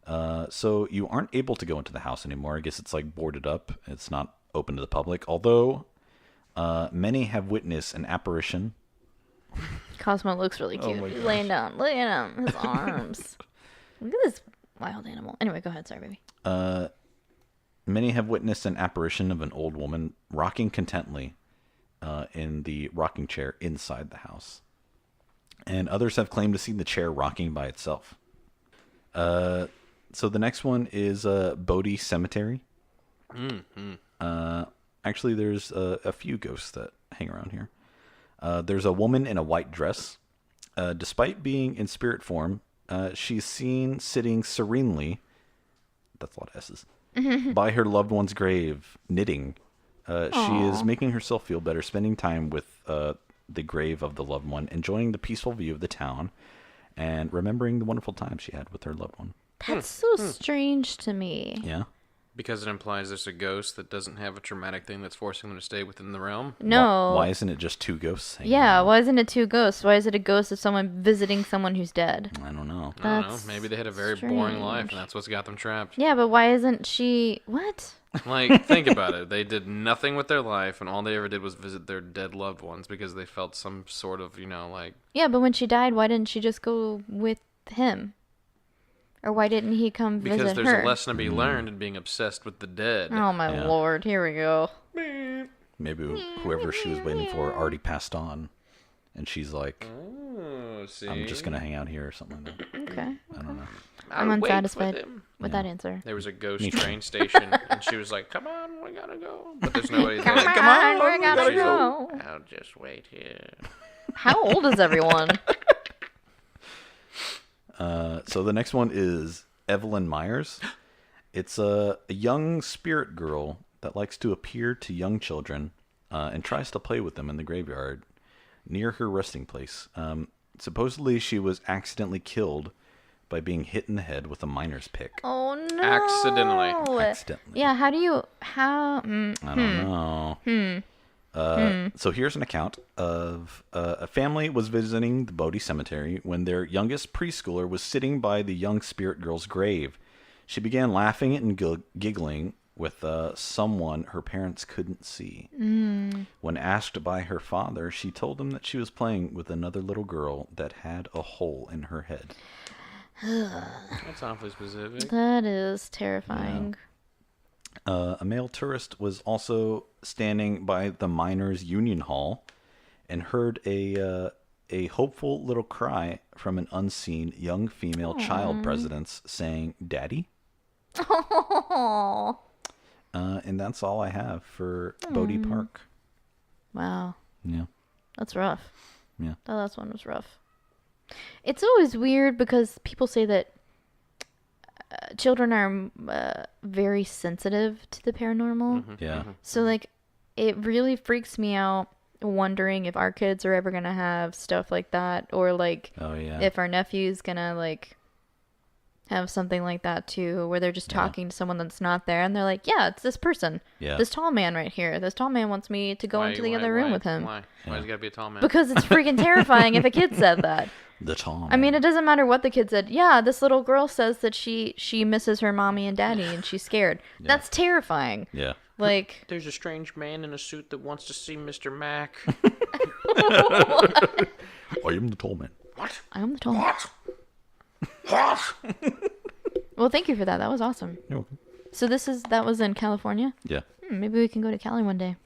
So you aren't able to go into the house anymore. I guess it's like boarded up. It's not open to the public. Although many have witnessed an apparition. Cosmo looks really cute. He's laying down. Look at him. His arms. Look at this wild animal. Anyway, go ahead. Sorry, baby. Many have witnessed an apparition of an old woman rocking contently in the rocking chair inside the house. And others have claimed to see the chair rocking by itself. So the next one is Bodie Cemetery. Actually, there's a few ghosts that hang around here. There's a woman in a white dress. Despite being in spirit form, she's seen sitting serenely, that's a lot of S's, by her loved one's grave, knitting. She is making herself feel better, spending time with the grave of the loved one, enjoying the peaceful view of the town, and remembering the wonderful time she had with her loved one. That's so strange to me. Yeah. Because it implies there's a ghost that doesn't have a traumatic thing that's forcing them to stay within the realm. No. Why isn't it just two ghosts hanging Yeah, around? why isn't it two ghosts? Why is it a ghost of someone visiting someone who's dead? I don't know. I don't know. That's Maybe they had a very boring life, strange. and that's what's got them trapped. Yeah, but why isn't she... What? Like, think about it. They did nothing with their life, and all they ever did was visit their dead loved ones because they felt some sort of, like... Yeah, but when she died, why didn't she just go with him? Or why didn't he come Because visit there's her? a lesson to be learned in being obsessed with the dead. Oh my Yeah. lord, here we go. Maybe whoever she was waiting for already passed on. And she's like, Oh, see? I'm just going to hang out here or something like that. Okay. I don't know. I'm I'll wait for unsatisfied them. with that answer. There was a ghost train station, and she was like, come on, we gotta go. But there's nobody there. Come on, we gotta She's go. like, I'll just wait here. How old is everyone? So the next one is Evelyn Myers. It's a young spirit girl that likes to appear to young children and tries to play with them in the graveyard near her resting place. Supposedly, she was accidentally killed by being hit in the head with a miner's pick. Oh no. Accidentally. Yeah, how do you... I don't know. So here's an account of a family was visiting the Bodie Cemetery when their youngest preschooler was sitting by the young spirit girl's grave. She began laughing and giggling with someone her parents couldn't see. When asked by her father, she told him that she was playing with another little girl that had a hole in her head. That's awfully specific. That is terrifying. A male tourist was also standing by the miners' union hall and heard a hopeful little cry from an unseen young female child president saying, "Daddy?" Oh. And that's all I have for Bodie Park. Wow. Yeah. That's rough. Yeah. That last one was rough. It's always weird because people say that children are very sensitive to the paranormal. Yeah. So, like, it really freaks me out wondering if our kids are ever going to have stuff like that, or, like, Oh, yeah. if our nephew's going to, like, have something like that, too, where they're just talking to someone that's not there, and they're like, yeah, it's this person. Yeah. This tall man right here. This tall man wants me to go into the other room with him. Why? Why's it gotta be a tall man? Because it's freaking terrifying if a kid said that. The Tom. I mean, it doesn't matter what the kid said. Yeah, this little girl says that she misses her mommy and daddy and she's scared. That's terrifying. Yeah. Like, There's a strange man in a suit that wants to see Mr. Mac. I am the tall man. What? I am the tall man. What? Well, thank you for that. That was awesome. You're welcome. So that was in California? Yeah. Maybe we can go to Cali one day.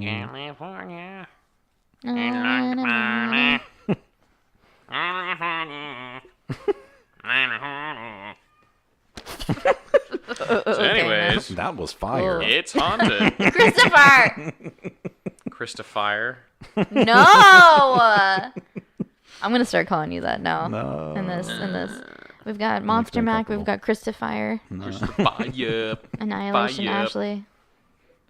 California. So anyway, Anyways, That was fire. it's haunted. Christopher! Christopher. No! I'm going to start calling you that now. No. In this. We've got Monster Mac. We've got Christopher. Christopher. Annihilation Fire. Ashley.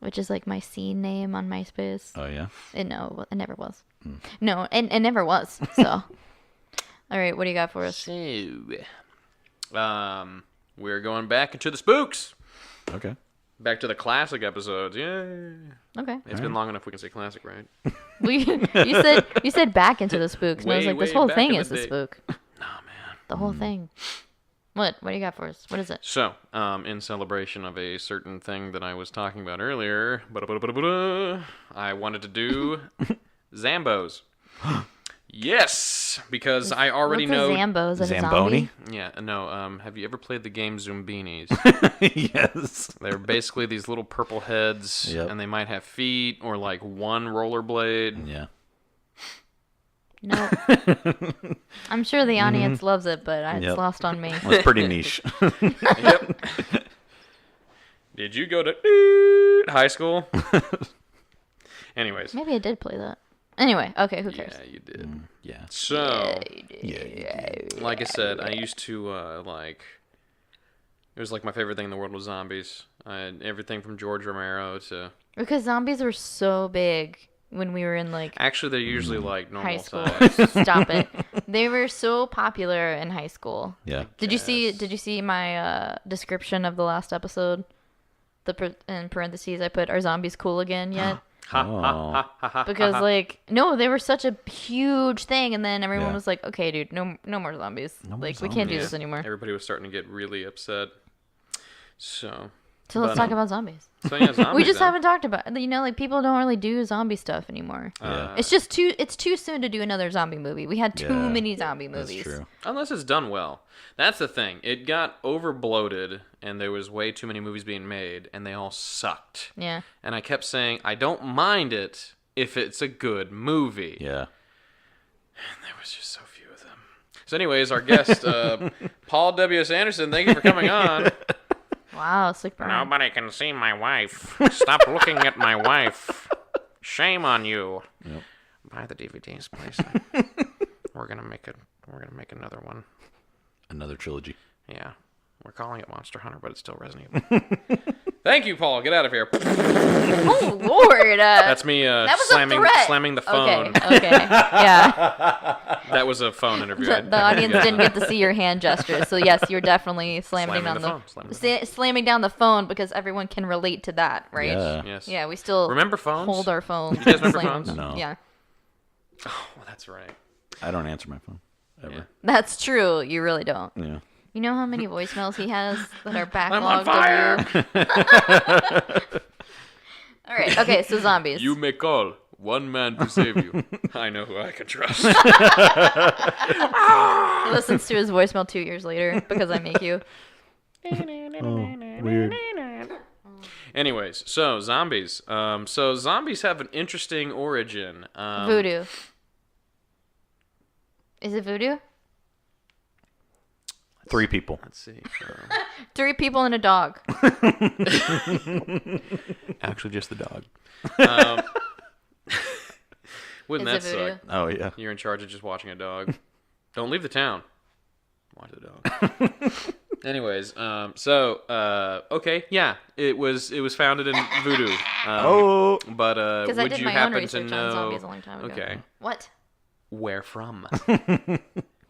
Which is like my scene name on MySpace. Oh, yeah? It never was. No, it never was. So. All right, what do you got for us? So, we're going back into the spooks. Okay. Back to the classic episodes. Yay. Okay. It's been long enough we can say classic, right? You said back into the spooks. And I was Way, like, this way whole back thing in the is the day. spook. Nah, man. The whole thing. What do you got for us? What is it? So, in celebration of a certain thing that I was talking about earlier, I wanted to do Zambos. Yes, because I already What's know. a Zambo? Is that a Zamboni? zombie? Yeah, no. Have you ever played the game Zoombinis? Yes. They're basically these little purple heads, Yep. and they might have feet or like one rollerblade. Yeah. No. I'm sure the audience loves it, but it's Yep. lost on me. Well, it's pretty niche. Yep. Did you go to high school? Anyways. Maybe I did play that. Anyway, okay, who cares? Yeah, you did. Yeah. So, Yeah. like I said, I used to it was like my favorite thing in the world was zombies. I had everything from George Romero to. Because zombies were so big when we were in like Actually, they're usually like high normal school. size. Stop it. They were so popular in high school. Yeah. Did you see my description of the last episode? In parentheses I put, "Are zombies cool again yet?" Because no, they were such a huge thing, and then everyone Yeah. was like, "Okay, dude, no more zombies. No more We can't do zombies. this anymore." Everybody was starting to get really upset. So So let's talk about zombies. So yeah, zombies. We just then. haven't talked about, like people don't really do zombie stuff anymore. Yeah. It's too soon to do another zombie movie. We had too Yeah, many zombie That's movies. true. Unless it's done well. That's the thing. It got over bloated, and there was way too many movies being made, and they all sucked. Yeah. And I kept saying, I don't mind it if it's a good movie. Yeah. And there was just so few of them. So anyways, our guest, Paul W.S. Anderson, thank you for coming on. Wow, sick burn. Nobody can see my wife. Stop looking at my wife. Shame on you. Yep. Buy the DVDs, please. We're gonna make another one. Another trilogy. Yeah. We're calling it Monster Hunter, but it's still Resident Evil. Thank you, Paul. Get out of here. Oh Lord. That's me that was a threat. slamming the phone. Okay. Yeah. That was a phone interview. The audience didn't get to see your hand gesture, so yes, you're definitely slamming down slamming down the phone because everyone can relate to that, right? Yeah. Yes. Yeah, we still Remember phones? hold our phones. You guys remember slam them. phones? No. Yeah. Oh, that's right. I don't answer my phone. Ever. Yeah. That's true. You really don't. Yeah. You know how many voicemails he has that are backlogged? I'm on fire. All right. Okay. So zombies. You may call one man to save you. I know who I can trust. He listens to his voicemail 2 years later because I make you. Weird. Anyways, so zombies. So zombies have an interesting origin. Voodoo. Is it voodoo? 3 people. Let's see. 3 people and a dog. Actually, just the dog. Wouldn't Is that it voodoo? suck? Oh, yeah. You're in charge of just watching a dog. Don't leave the town. Watch the dog. Anyways, okay, yeah, it was founded in voodoo. But Because I would did you my own happen to research know? on zombies a long time ago. Okay, What? where from?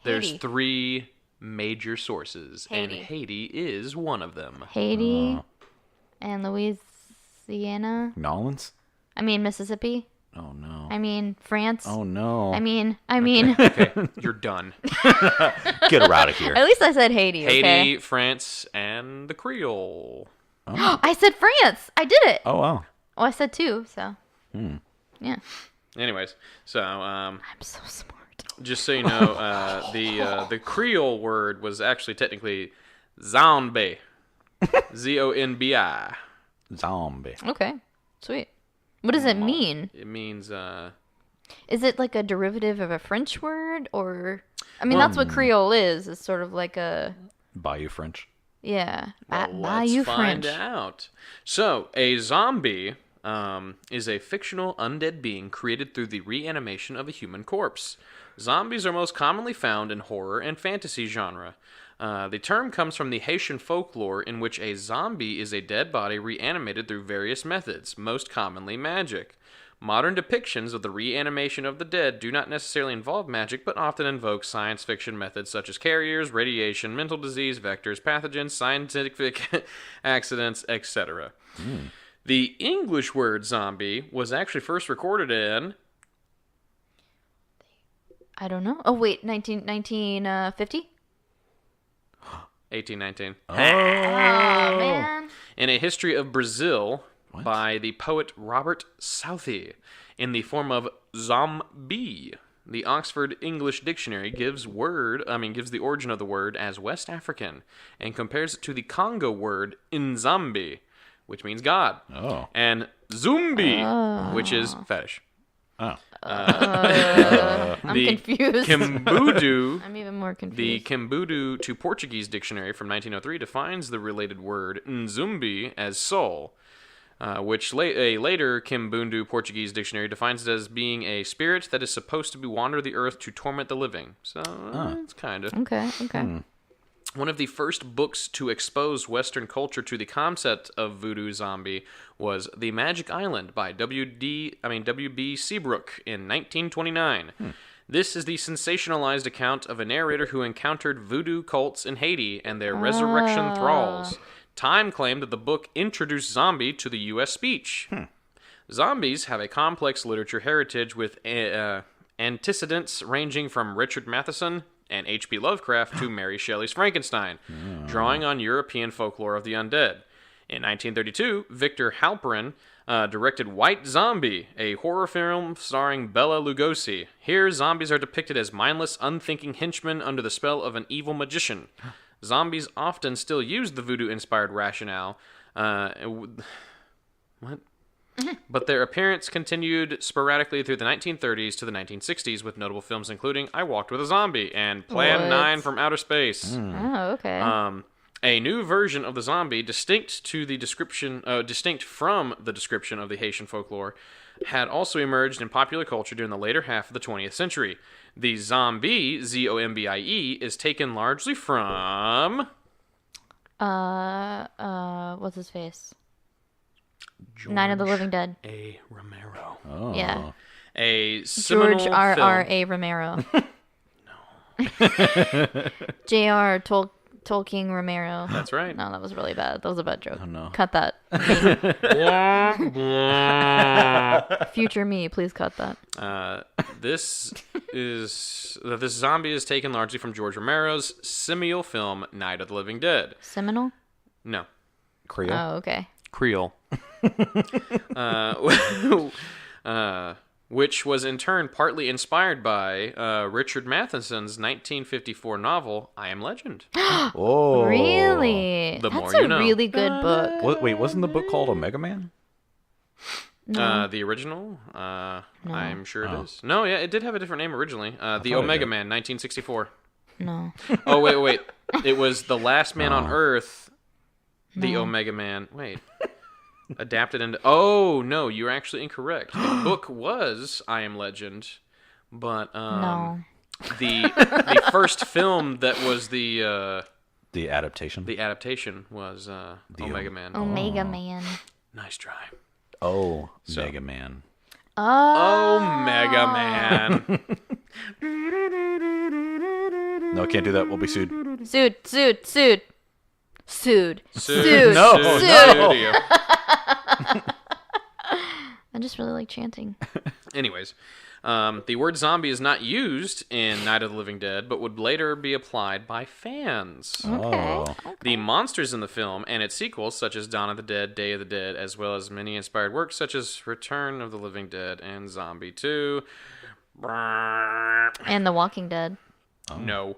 There's Haiti. 3 major sources, and Haiti. Haiti is one of them. Haiti and Louisiana. Nolans? I mean Mississippi. Oh, no. I mean France. Oh, no. I mean. Okay, you're done. Get her out of here. At least I said Haiti. Okay. Haiti, France, and the Creole. I said France. I did it. Oh, wow. Oh, I said 2. So. Yeah. Anyways, so I'm so smart. just so you know, the Creole word was actually technically zombie, ZONBI. Zombie. Okay. Sweet. What does it mean? It means Is it like a derivative of a French word, or? I mean, that's what Creole is. It's sort of like a. Bayou French. Yeah. Well, Bye, let's you find French. out. So, a zombie is a fictional undead being created through the reanimation of a human corpse. Zombies are most commonly found in horror and fantasy genre. The term comes from the Haitian folklore in which a zombie is a dead body reanimated through various methods, most commonly magic. Modern depictions of the reanimation of the dead do not necessarily involve magic, but often invoke science fiction methods such as carriers, radiation, mental disease, vectors, pathogens, scientific accidents, etc. The English word zombie was actually first recorded in I don't know. Oh, wait. 1950? 1819 Oh, man. in A History of Brazil by the poet Robert Southey in the form of zombie. The Oxford English Dictionary gives the origin of the word as West African and compares it to the Congo word nzambi, which means God, and zumbi, which is fetish. I'm confused. Kimbudu, I'm even more the confused. Kimbudu to Portuguese dictionary from 1903 defines the related word nzumbi as soul, which a later Kimbundu Portuguese dictionary defines it as being a spirit that is supposed to wander the earth to torment the living. So it's kind of Okay. one of the first books to expose Western culture to the concept of voodoo zombie was The Magic Island by W.B. Seabrook in 1929. This is the sensationalized account of a narrator who encountered voodoo cults in Haiti and their resurrection thralls. Time claimed that the book introduced zombie to the U.S. speech. Zombies have a complex literature heritage with antecedents ranging from Richard Matheson and H.P. Lovecraft to Mary Shelley's Frankenstein, drawing on European folklore of the undead. In 1932, Victor Halperin directed White Zombie, a horror film starring Bela Lugosi. Here, zombies are depicted as mindless, unthinking henchmen under the spell of an evil magician. Zombies often still use the voodoo-inspired rationale. But their appearance continued sporadically through the 1930s to the 1960s, with notable films including I Walked with a Zombie and Plan 9 from Outer Space. Oh, okay. A new version of the zombie, distinct from the description of the Haitian folklore, had also emerged in popular culture during the later half of the 20th century. The zombie, Z-O-M-B-I-E, is taken largely from... What's his face? Night of the Living Dead. A. Romero. Yeah. A seminal George R.R. film. A. Romero. J.R. Tolkien Romero. That's right. No, that was really bad. That was a bad joke. Oh, no. Cut that. Future me, please cut that. This zombie is taken largely from George Romero's seminal film Night of the Living Dead. Seminole? No. Creole. Oh, okay. Creole. Which was in turn partly inspired by Richard Matheson's 1954 novel I Am Legend. Oh. Really? The That's more you a know. really good book. Wait, wasn't the book called Omega Man? No. The original? I'm sure Oh. it is. No, yeah, it did have a different name originally. The thought it Omega did. Man, 1964. No. Oh, wait. It was The Last Man on Earth, the Omega Man. Wait. Adapted into... Oh, no, you're actually incorrect. The book was I Am Legend, but No. the first film that was the adaptation. adaptation was Omega Man. Omega Man. Nice try. Mega Man. Oh. Omega Man. No, can't do that. We'll be sued. Sued. No, Studio. I just really like chanting. Anyways, the word zombie is not used in Night of the Living Dead, but would later be applied by fans. Okay. The monsters in the film and its sequels, such as Dawn of the Dead, Day of the Dead, as well as many inspired works such as Return of the Living Dead and Zombie 2. And The Walking Dead. No.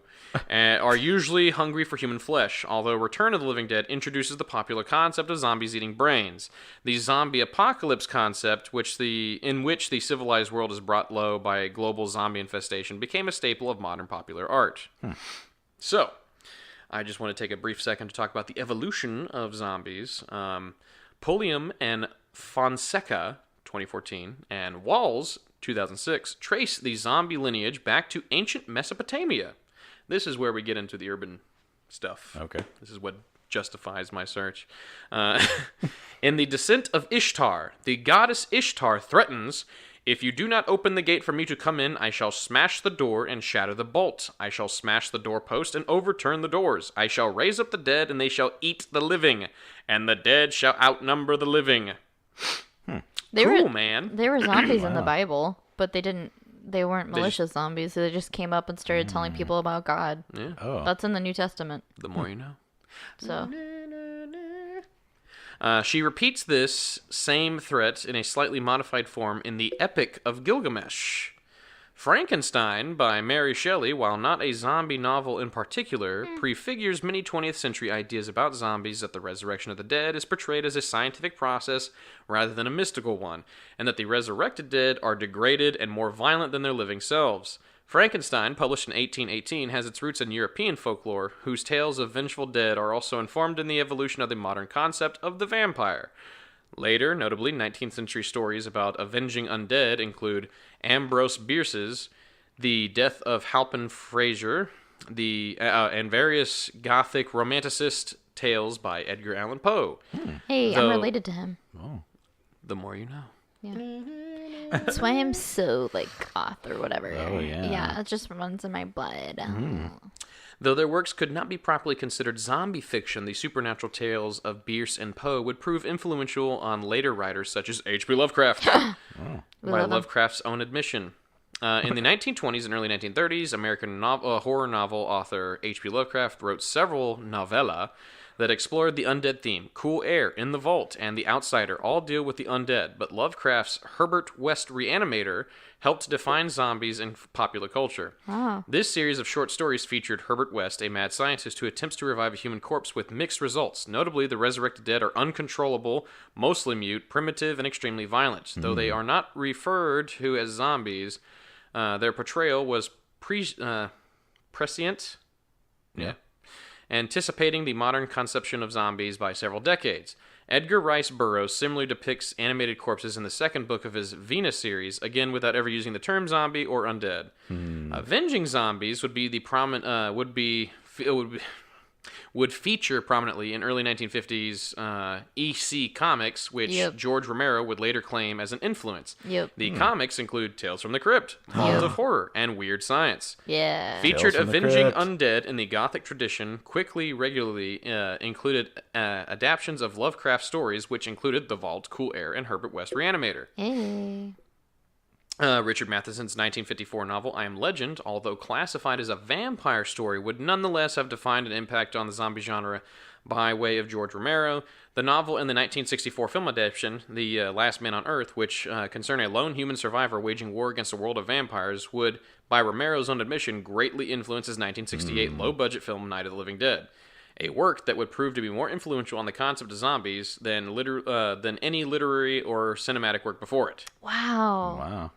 Are usually hungry for human flesh, although Return of the Living Dead introduces the popular concept of zombies eating brains. The zombie apocalypse concept, in which the civilized world is brought low by a global zombie infestation, became a staple of modern popular art. So, I just want to take a brief second to talk about the evolution of zombies. Pulliam and Fonseca, 2014, and Walls, 2006, trace the zombie lineage back to ancient Mesopotamia. This is where we get into the urban stuff. Okay. This is what justifies my search. In the Descent of Ishtar, the goddess Ishtar threatens, "If you do not open the gate for me to come in, I shall smash the door and shatter the bolt. I shall smash the doorpost and overturn the doors. I shall raise up the dead, and they shall eat the living, and the dead shall outnumber the living." Man. There were zombies in the Bible, but they weren't malicious zombies. So they just came up and started telling people about God. Yeah. Oh. That's in the New Testament. The more you know. So She repeats this same threat in a slightly modified form in the Epic of Gilgamesh. Frankenstein by Mary Shelley, while not a zombie novel in particular, prefigures many 20th century ideas about zombies, that the resurrection of the dead is portrayed as a scientific process rather than a mystical one, and that the resurrected dead are degraded and more violent than their living selves. Frankenstein, published in 1818, has its roots in European folklore, whose tales of vengeful dead are also informed in the evolution of the modern concept of the vampire. Later, notably, 19th century stories about avenging undead include Ambrose Bierce's The Death of Halpin Frasier, and various Gothic romanticist tales by Edgar Allan Poe. hey, I'm related to him. The more you know. Yeah. That's why I'm so goth or whatever. Oh, yeah. Yeah, it just runs in my blood. Though their works could not be properly considered zombie fiction, the supernatural tales of Bierce and Poe would prove influential on later writers such as H.P. Lovecraft, by Lovecraft's own admission. In the 1920s and early 1930s, American horror novel author H.P. Lovecraft wrote several novella that explored the undead theme. Cool Air, In the Vault, and The Outsider all deal with the undead, but Lovecraft's Herbert West Reanimator helped define zombies in popular culture. Wow. This series of short stories featured Herbert West, a mad scientist who attempts to revive a human corpse with mixed results. Notably, the resurrected dead are uncontrollable, mostly mute, primitive, and extremely violent. Though they are not referred to as zombies, their portrayal was prescient. Yeah. Anticipating the modern conception of zombies by several decades. Edgar Rice Burroughs similarly depicts animated corpses in the second book of his Venus series, again without ever using the term zombie or undead. Avenging zombies would be the prominent would feature prominently in early 1950s EC comics, which George Romero would later claim as an influence. The comics include Tales from the Crypt, Halls of Horror, and Weird Science. Featured avenging undead in the Gothic tradition, regularly included adaptations of Lovecraft stories, which included The Vault, Cool Air, and Herbert West Reanimator. Richard Matheson's 1954 novel, I Am Legend, although classified as a vampire story, would nonetheless have defined an impact on the zombie genre by way of George Romero. The novel in the 1964 film adaptation, The Last Man on Earth, which concerned a lone human survivor waging war against a world of vampires, would, by Romero's own admission, greatly influence his 1968 low-budget film Night of the Living Dead. A work that would prove to be more influential on the concept of zombies than any literary or cinematic work before it. Wow.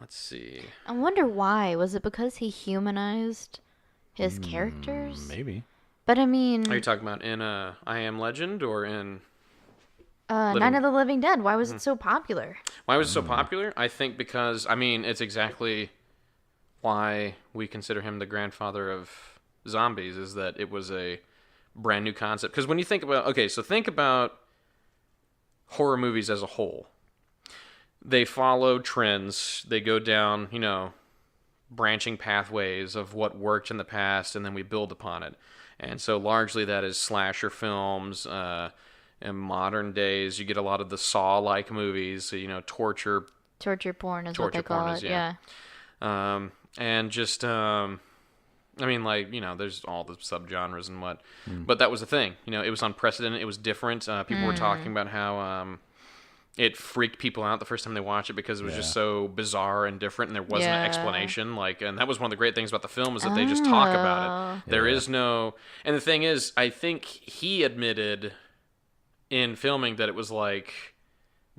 Let's see. I wonder why. Was it because he humanized his characters? Maybe. But I mean... Are you talking about in I Am Legend or in... Night of the Living Dead. Why was it so popular? Why was it so popular? I think because, it's exactly why we consider him the grandfather of zombies, is that it was a brand new concept. Because when you think about... Okay, so think about horror movies as a whole. They follow trends. They go down, branching pathways of what worked in the past, and then we build upon it. And so largely that is slasher films. In modern days, you get a lot of the Saw-like movies, so, torture porn is what they call it, yeah. And just, there's all the subgenres and what. But that was the thing. It was unprecedented. It was different. People were talking about how... it freaked people out the first time they watched it because it was just so bizarre and different, and there wasn't an explanation. And that was one of the great things about the film, is that they just talk about it. There is no... And the thing is, I think he admitted in filming that it was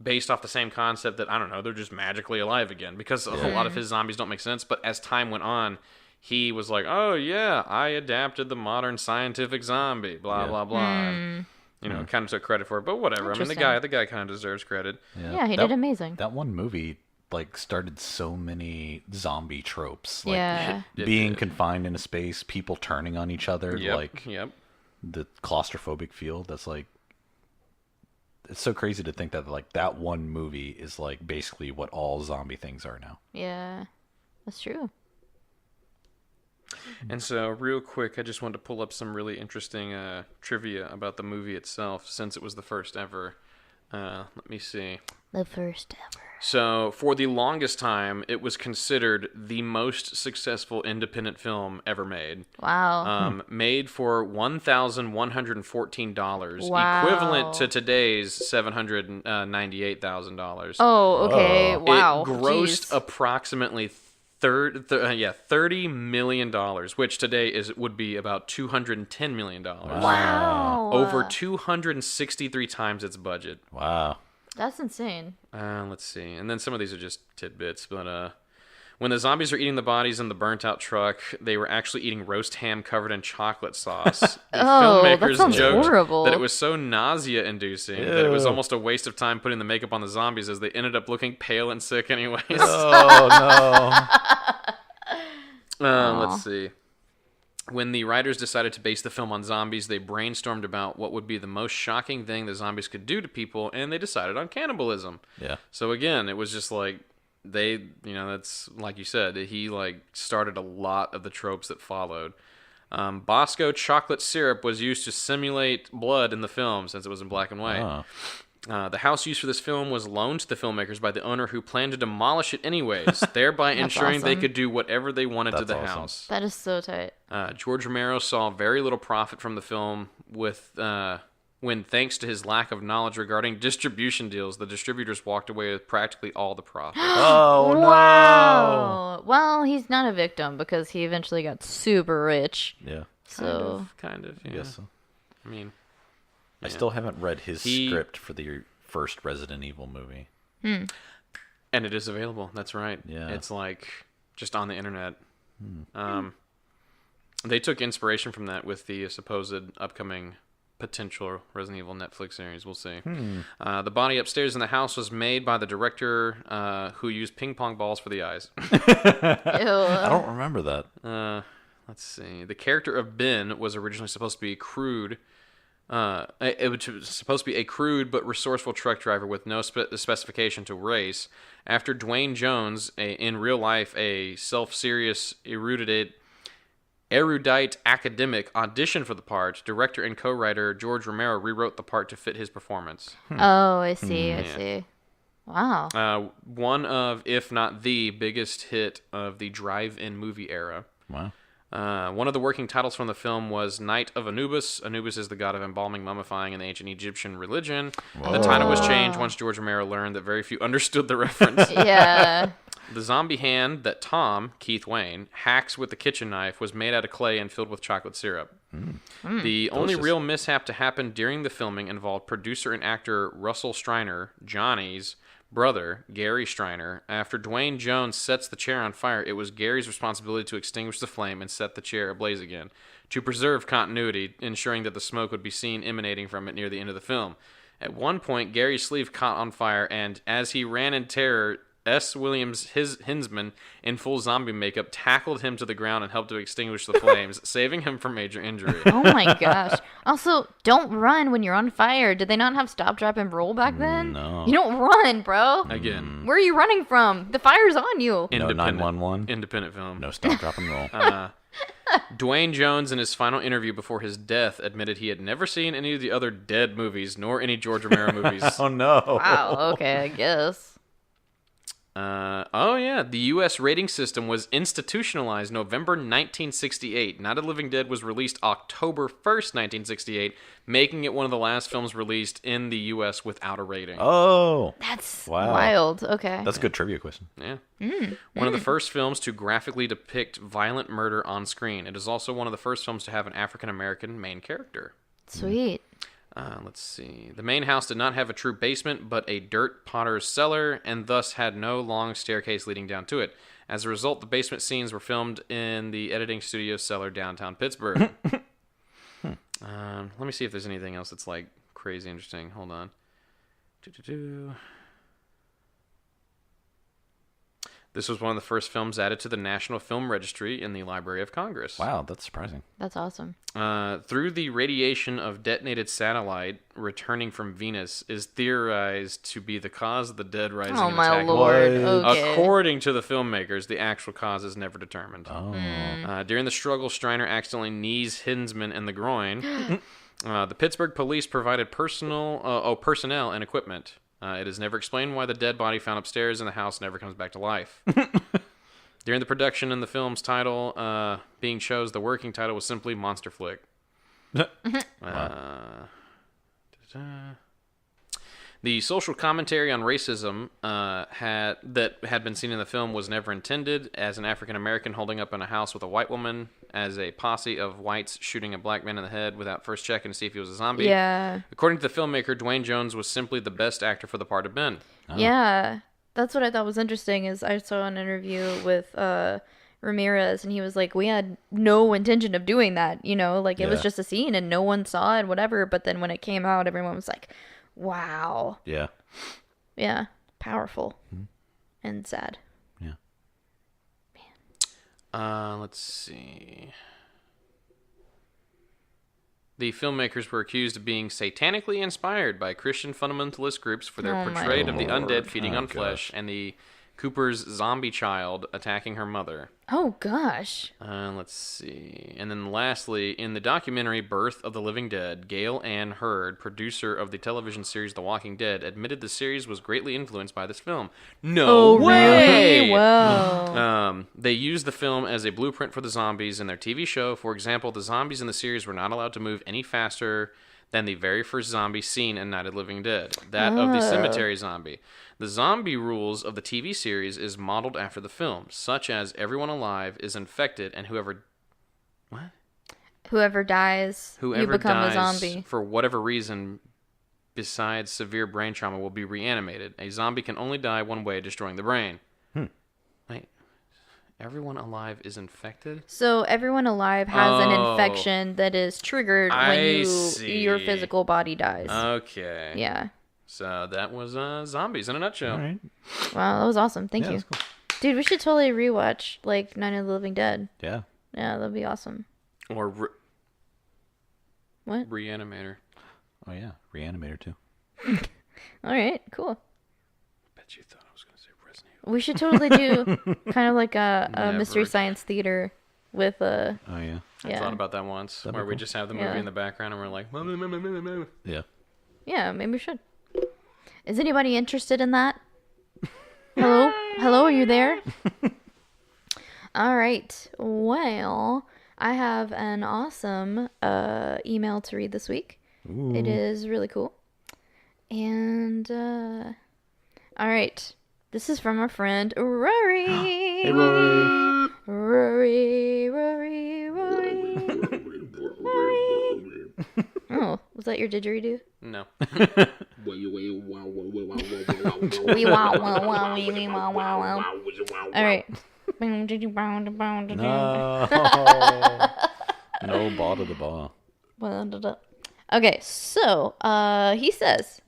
based off the same concept that, I don't know, they're just magically alive again, because a lot of his zombies don't make sense. But as time went on, he was like, "Oh yeah, I adapted the modern scientific zombie." Blah blah blah. And, kind of took credit for it, but whatever. I mean, the guy kind of deserves credit. Yeah, he did amazing. That one movie like started so many zombie tropes, like Yeah. being confined in a space, people turning on each other, like Yep. the claustrophobic feel. That's like, it's so crazy to think that like that one movie is like basically what all zombie things are now. Yeah, that's true. And so, real quick, I just wanted to pull up some really interesting trivia about the movie itself, since it was the first ever. Let me see. The first ever. So, for the longest time, it was considered the most successful independent film ever made. Wow. Made for $1,114, Wow. equivalent to today's $798,000. Oh, okay. Wow. It grossed Jeez. approximately $30 million, which today would be about $210 million. Wow. Over 263 times its budget. Wow. That's insane. Let's see. And then some of these are just tidbits, but when the zombies are eating the bodies in the burnt-out truck, they were actually eating roast ham covered in chocolate sauce. The that sounds joked horrible. that it was so nausea-inducing that it was almost a waste of time putting the makeup on the zombies, as they ended up looking pale and sick anyways. Oh no. Let's see. When the writers decided to base the film on zombies, they brainstormed about what would be the most shocking thing the zombies could do to people, and they decided on cannibalism. Yeah. So again, it was just like that's like you said, he like started a lot of the tropes that followed. Bosco chocolate syrup was used to simulate blood in the film, since it was in black and white. Oh. The house used for this film was loaned to the filmmakers by the owner, who planned to demolish it anyways, thereby ensuring they awesome. could do whatever they wanted to That's the awesome. house. That is so tight. George Romero saw very little profit from the film when, thanks to his lack of knowledge regarding distribution deals, the distributors walked away with practically all the profit. Oh no. Wow. Well, he's not a victim because he eventually got super rich. Yeah. So Kind of. Yeah. Yes. I mean, I still haven't read his He- script for the first Resident Evil movie. and it is available. That's right. Yeah. It's like just on the internet. They took inspiration from that with the supposed upcoming potential Resident Evil Netflix series. We'll see. The body upstairs in the house was made by the director who used ping pong balls for the eyes. I don't remember that. Let's see. The character of Ben was originally supposed to be crude. It was supposed to be a crude but resourceful truck driver with no specification to race. After Dwayne Jones, in real life a self-serious, erudite academic, auditioned for the part, director and co-writer George Romero rewrote the part to fit his performance. Oh, I see. I see. Wow. One of, if not the biggest hit of the drive-in movie era. Wow. One of the working titles from the film was Night of Anubis. Anubis is the god of embalming, mummifying in the ancient Egyptian religion. The title was changed once George Romero learned that very few understood the reference. Yeah. The zombie hand that Tom, Keith Wayne, hacks with the kitchen knife was made out of clay and filled with chocolate syrup. The only real mishap to happen during the filming involved producer and actor Russell Striner, Johnny's brother, Gary Striner. After Dwayne Jones sets the chair on fire, it was Gary's responsibility to extinguish the flame and set the chair ablaze again, to preserve continuity, ensuring that the smoke would be seen emanating from it near the end of the film. At one point, Gary's sleeve caught on fire, and as he ran in terror, S. Williams, his Hinsman, in full zombie makeup, tackled him to the ground and helped to extinguish the flames, saving him from major injury. Oh my gosh. Also, don't run when you're on fire. Did they not have stop, drop, and roll back then? No. You don't run, bro. Again, Where are you running from? The fire's on you. No 911. Independent film. No stop, drop, and roll. Dwayne Jones, in his final interview before his death, admitted he had never seen any of the other Dead movies, nor any George Romero movies. Oh no. Wow, okay, I guess. The U.S. rating system was institutionalized November 1968. Night of the Living Dead was released October 1st, 1968, making it one of the last films released in the U.S. without a rating. Oh. That's Wow. wild. Okay. That's a good trivia question. Yeah. One of the first films to graphically depict violent murder on screen. It is also one of the first films to have an African-American main character. Sweet. Let's see. The main house did not have a true basement, but a dirt potter's cellar, and thus had no long staircase leading down to it. As a result, the basement scenes were filmed in the editing studio cellar downtown Pittsburgh. Let me see if there's anything else that's like crazy interesting. Hold on. This was one of the first films added to the National Film Registry in the Library of Congress. Wow, that's surprising. That's awesome. Through the radiation of detonated satellite returning from Venus is theorized to be the cause of the dead rising Oh and my attacking. lord. Okay. According to the filmmakers, the actual cause is never determined. Oh. During the struggle, Striner accidentally knees Hinsman in the groin. The Pittsburgh police provided personnel and equipment. It is never explained why the dead body found upstairs in the house never comes back to life. During the production and the film's title being chose, the working title was simply Monster Flick. The social commentary on racism that had been seen in the film was never intended, as an African American holding up in a house with a white woman as a posse of whites shooting a black man in the head without first checking to see if he was a zombie. Yeah. According to the filmmaker, Dwayne Jones was simply the best actor for the part of Ben. Oh. Yeah. That's what I thought was interesting is I saw an interview with Ramirez, and he was like, we had no intention of doing that, you know, like it was Yeah. just a scene and no one saw it, whatever. But then when it came out, everyone was like, wow. Yeah. Yeah. Powerful and sad. Yeah. Let's see. The filmmakers were accused of being satanically inspired by Christian fundamentalist groups for their Oh my portrayal of the Lord. undead feeding Oh, on flesh and the Cooper's zombie child attacking her mother. Oh, gosh. Let's see. And then lastly, in the documentary Birth of the Living Dead, Gail Ann Hurd, producer of the television series The Walking Dead, admitted the series was greatly influenced by this film. No way! Really? Whoa. They used the film as a blueprint for the zombies in their TV show. For example, the zombies in the series were not allowed to move any faster than the very first zombie seen in Night of the Living Dead, that of the cemetery zombie. The zombie rules of the TV series is modeled after the film, such as everyone alive is infected and whoever dies, you become dies a zombie. for whatever reason besides severe brain trauma will be reanimated. A zombie can only die one way, destroying the brain. Wait, everyone alive is infected? So everyone alive has an infection that is triggered when your physical body dies. Okay. Yeah. So that was zombies in a nutshell. All right. Wow, that was awesome. Thank you. That's cool. Dude, we should totally rewatch like Night of the Living Dead. Yeah. Yeah, that'd be awesome. Or What? Reanimator. Oh yeah. Reanimator too. All right, cool. Bet you thought I was going to say Resident Evil. We should totally do kind of like a Mystery Never. Science Theater with Oh yeah. I thought about that once, That'd be where we cool. just have the movie Yeah. in the background and we're like, Yeah. Yeah, maybe we should. Is anybody interested in that? Hello? Hello, are you there? All right. Well, I have an awesome email to read this week. Ooh. It is really cool. And, all right. This is from our friend Rory. Hey Rory. Rory. Oh, was that your didgeridoo? no. Wee wow wow wow wee wee wow wow wow. All right. No. No ball to the ball. Okay, so he says,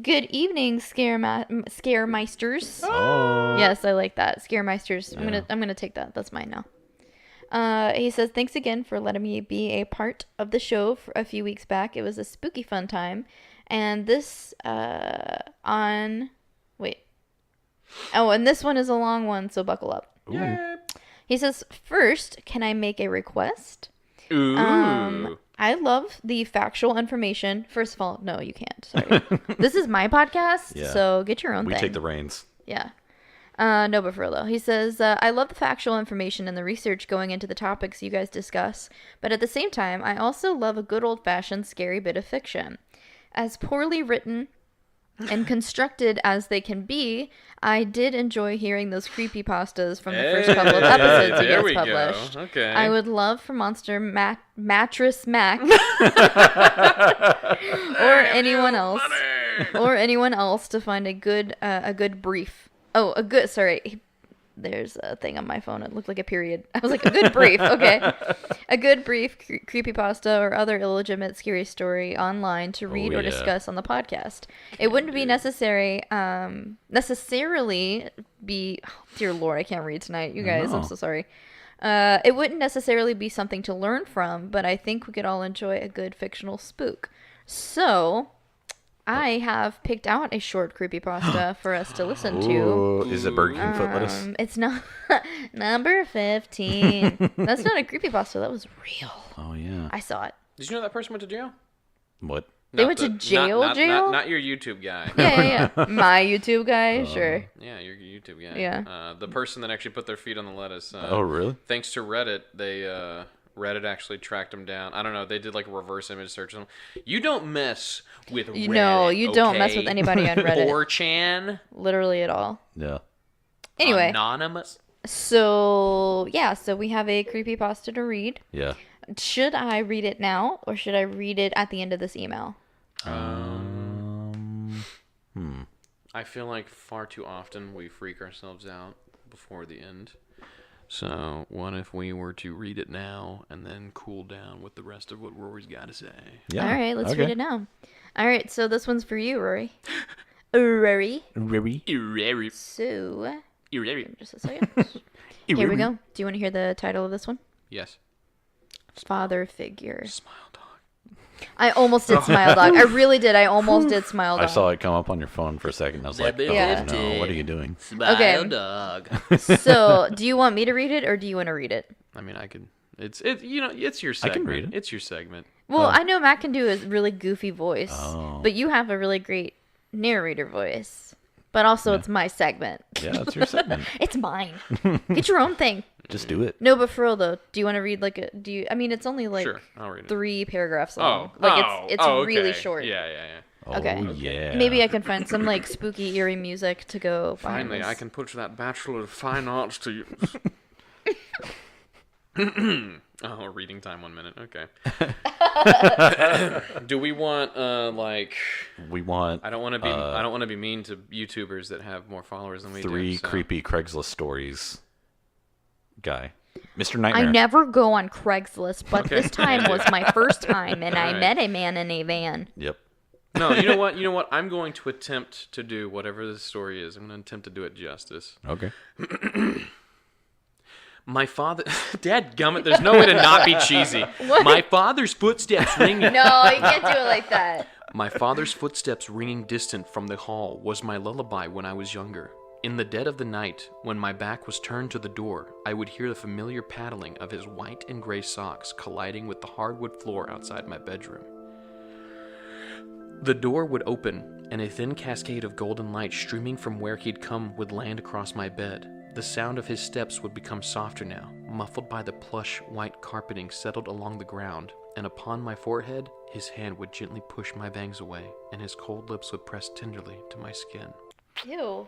"Good evening, Scaremeisters." Oh. Yes, I like that, Scaremeisters. Yeah. I'm gonna take that. That's mine now. He says, "Thanks again for letting me be a part of the show for a few weeks back. It was a spooky fun time, and this and this one is a long one, so buckle up." Ooh. He says, "First, can I make a request? Ooh. I love the factual information. First of all, no, you can't. Sorry. This is my podcast, Yeah. so get your own We thing." take the reins. Yeah. No, but for real though. He says, "I love the factual information and the research going into the topics you guys discuss, but at the same time, I also love a good old-fashioned scary bit of fiction. As poorly written and constructed as they can be, I did enjoy hearing those creepypastas from the first couple of episodes you guys published. Go. Okay. I would love for Monster Mattress Mac or anyone else to find a good brief. Oh, sorry. There's a thing on my phone. It looked like a period. I was like, a good brief. Okay. A good brief creepypasta or other illegitimate scary story online to read or discuss on the podcast. It wouldn't be necessarily be... Oh, dear Lord, I can't read tonight. You guys, I'm so sorry. It wouldn't necessarily be something to learn from, but I think we could all enjoy a good fictional spook. So... I have picked out a short creepypasta for us to listen to. Ooh, is it Burger King foot lettuce? It's not number 15. That's not a creepypasta. That was real. Oh, yeah. I saw it. Did you know that person went to jail? What? They went to jail? Not your YouTube guy. Yeah. My YouTube guy? Sure. Yeah, your YouTube guy. Yeah. The person that actually put their feet on the lettuce. Oh, really? Thanks to Reddit, Reddit actually tracked him down. I don't know. They did like a reverse image search. You don't mess with Reddit. No, you don't mess with anybody on Reddit. 4chan. Literally at all. Yeah. Anyway. Anonymous. So we have a creepypasta to read. Yeah. Should I read it now or should I read it at the end of this email? I feel like far too often we freak ourselves out before the end. So, what if we were to read it now and then cool down with the rest of what Rory's got to say? Yeah. All right, let's read it now. All right, so this one's for you, Rory. Rory. So, just a second. Here we go. Do you want to hear the title of this one? Yes. Father Figure. Smile Dog. I almost did Smile Dog. I really did. I almost did Smile Dog. I saw it come up on your phone for a second. I was like, Yeah. no, what are you doing? Smile Dog. So, do you want me to read it or do you want to read it? I mean, I could. It's your segment. I can read it. It's your segment. Well, I know Matt can do a really goofy voice, Oh. but you have a really great narrator voice. But also, it's my segment. Yeah, that's your segment. It's mine. Get your own thing. Just do it. No, but for real though, do you want to read I mean, it's only like Sure, I'll read it. 3 paragraphs long. It's really okay. short. Yeah. Okay. Oh, yeah. Maybe I can find some like spooky, eerie music to go behind Finally, this. I can put that Bachelor of Fine Arts to use. Oh, reading time 1 minute. Okay. Do we want We want I don't want to be mean to YouTubers that have more followers than we do. 3 so. creepy Craigslist stories guy. Mr. Nightmare. I never go on Craigslist, but Okay. this time was my first time, and I Alright. met a man in a van. Yep. No, you know what? I'm going to attempt to do whatever this story is. I'm going to attempt to do it justice. Okay. My father... Dadgummit, there's no way to not be cheesy. What? My father's footsteps ringing... No, you can't do it like that. My father's footsteps ringing distant from the hall was my lullaby when I was younger. In the dead of the night, when my back was turned to the door, I would hear the familiar paddling of his white and gray socks colliding with the hardwood floor outside my bedroom. The door would open, and a thin cascade of golden light streaming from where he'd come would land across my bed. The sound of his steps would become softer now, muffled by the plush white carpeting settled along the ground, and upon my forehead, his hand would gently push my bangs away, and his cold lips would press tenderly to my skin. Ew.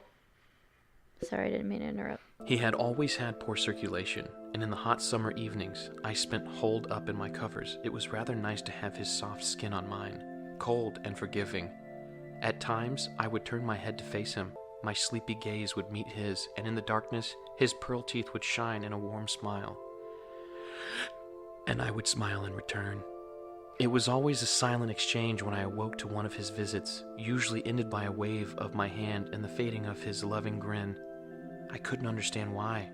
Sorry, I didn't mean to interrupt. He had always had poor circulation, and in the hot summer evenings, I spent holed up in my covers. It was rather nice to have his soft skin on mine, cold and forgiving. At times, I would turn my head to face him. My sleepy gaze would meet his, and in the darkness, his pearl teeth would shine in a warm smile. And I would smile in return. It was always a silent exchange when I awoke to one of his visits, usually ended by a wave of my hand and the fading of his loving grin. I couldn't understand why.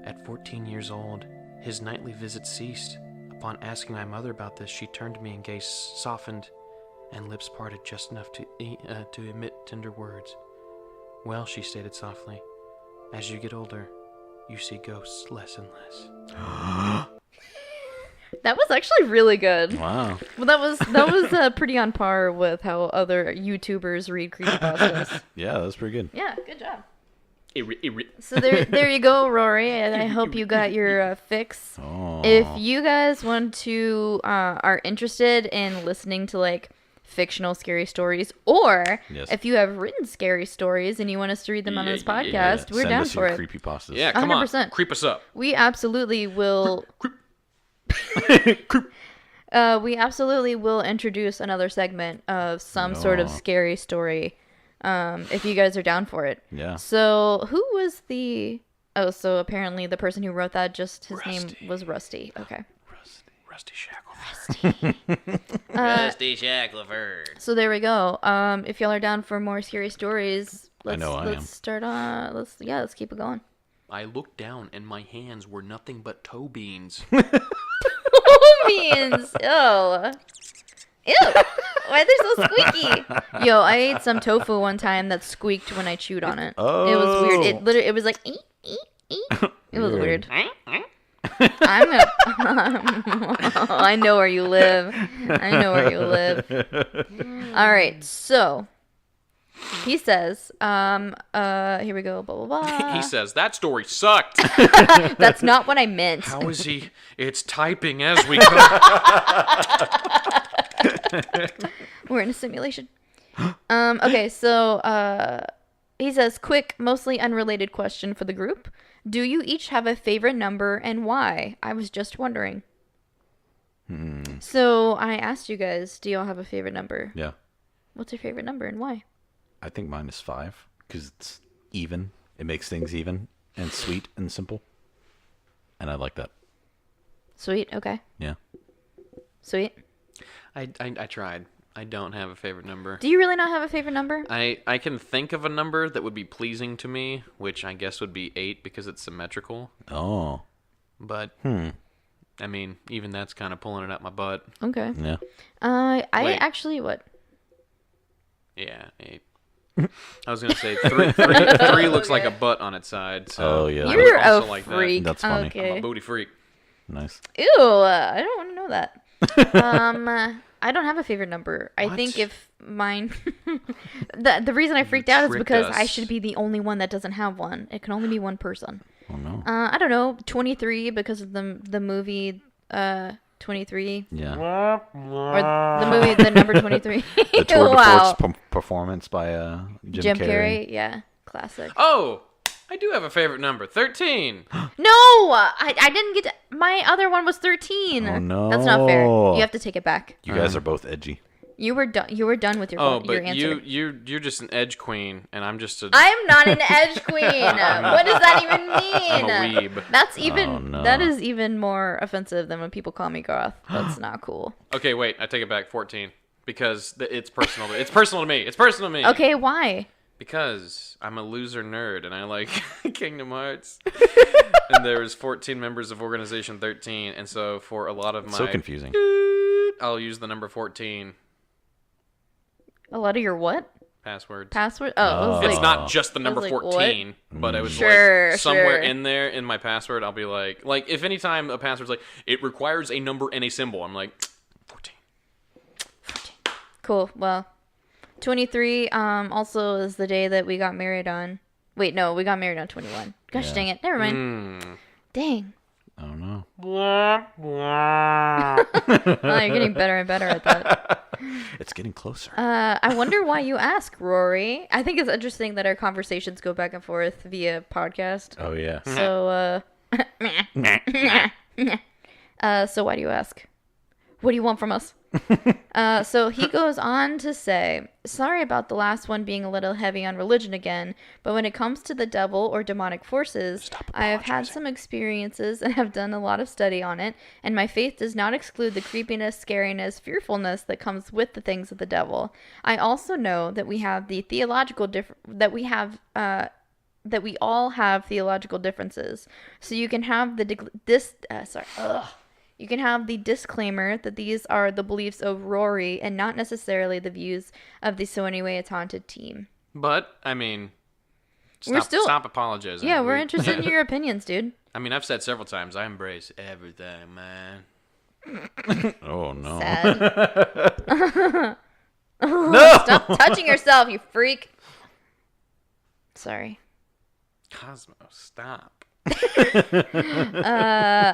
At 14 years old, his nightly visits ceased. Upon asking my mother about this, she turned to me and gaze softened, and lips parted just enough to emit tender words. Well, she stated softly, as you get older, you see ghosts less and less. That was actually really good. Wow. Well, that was pretty on par with how other YouTubers read creepypastas. Yeah, that's pretty good. Yeah, good job. So there you go, Rory. And I hope you got your fix. Oh. If you guys want to are interested in listening to like fictional scary stories, or Yes. if you have written scary stories and you want us to read them on this podcast, we're Send down us for your it. creepypastas. Yeah, come on. 100%. Creep us up. We absolutely will. We absolutely will introduce another segment of some sort of scary story, if you guys are down for it. Yeah. So who was the? Oh, so apparently the person who wrote that, just his name was Rusty. Okay. Rusty Shackleford. Rusty Shackleford. So there we go. If y'all are down for more scary stories, let's am. start on. Let's keep it going. I looked down and my hands were nothing but toe beans. Beans. Ew. Ew. Why are they so squeaky? Yo, I ate some tofu one time that squeaked when I chewed on it. Oh. It was weird. It was like eat, eat, eat. It was weird. I'm gonna. I know where you live. I know where you live. All right, so he says, here we go, blah blah blah. He says, that story sucked. That's not what I meant. How is he? It's typing as we go. We're in a simulation. Okay, so he says, quick, mostly unrelated question for the group. Do you each have a favorite number and why? I was just wondering. So I asked you guys, do y'all have a favorite number? Yeah. What's your favorite number and why? I think mine is 5 because it's even. It makes things even and sweet and simple. And I like that. Sweet, okay. Yeah. Sweet. I tried. I don't have a favorite number. Do you really not have a favorite number? I can think of a number that would be pleasing to me, which I guess would be 8 because it's symmetrical. Oh. But, I mean, even that's kind of pulling it out my butt. Okay. Yeah. I Wait. actually, what? Yeah, 8. I was going to say 3 looks like a butt on its side. So Oh, yeah. I You're would a also like freak. That's funny. Okay. I'm a booty freak. Nice. Ew, I don't want to know that. I don't have a favorite number. I What? think if mine... the reason I freaked out is tricked because us. I should be the only one that doesn't have one. It can only be one person. Oh, no. I don't know, 23 because of the movie 23. Yeah. Or the movie, the number 23. The tour de Wow. force performance by Jim Jim Carrey, yeah. Classic. Oh, I do have a favorite number. 13. No! I didn't get to... My other one was 13. Oh, no. That's not fair. You have to take it back. You guys are both edgy. You were done. You were done with your Oh, your but answer. you're just an edge queen, and I'm just a I'm not an edge queen. What does that even mean? I'm a weeb. That's even Oh, no. that is even more offensive than when people call me goth. That's not cool. Okay, wait, I take it back. 14 because it's personal. It's personal to me. It's personal to me. Okay, why? Because I'm a loser nerd and I like Kingdom Hearts. And there's 14 members of Organization 13, and so for a lot of my So confusing. I'll use the number 14 A lot of your what? passwords. Password? Oh, it was It's like, not just the number like, what? 14, but I was Sure, like somewhere sure. in there in my password, I'll be like if anytime a password's like it requires a number and a symbol, I'm like 14. cool. Well, 23 also is the day that we got married on. Wait, no, we got married on 21. Gosh Yeah. dang it. Never mind. Dang. I don't know. Oh, you're getting better and better at that. It's getting closer. I wonder why you ask, Rory. I think it's interesting that our conversations go back and forth via podcast. Oh, yeah. So why do you ask? What do you want from us? So he goes on to say, sorry about the last one being a little heavy on religion again, but when it comes to the devil or demonic forces, I have had some experiences and have done a lot of study on it, and my faith does not exclude the creepiness, scariness, fearfulness that comes with the things of the devil. I also know that we have the theological that we all have theological differences. So you can have you can have the disclaimer that these are the beliefs of Rory and not necessarily the views of the So Anyway It's Haunted team. But I mean, stop apologizing. Yeah, we're interested in your opinions, dude. I mean, I've said several times I embrace everything, man. Oh, no. Sad. No! Stop touching yourself, you freak. Sorry. Cosmo, stop.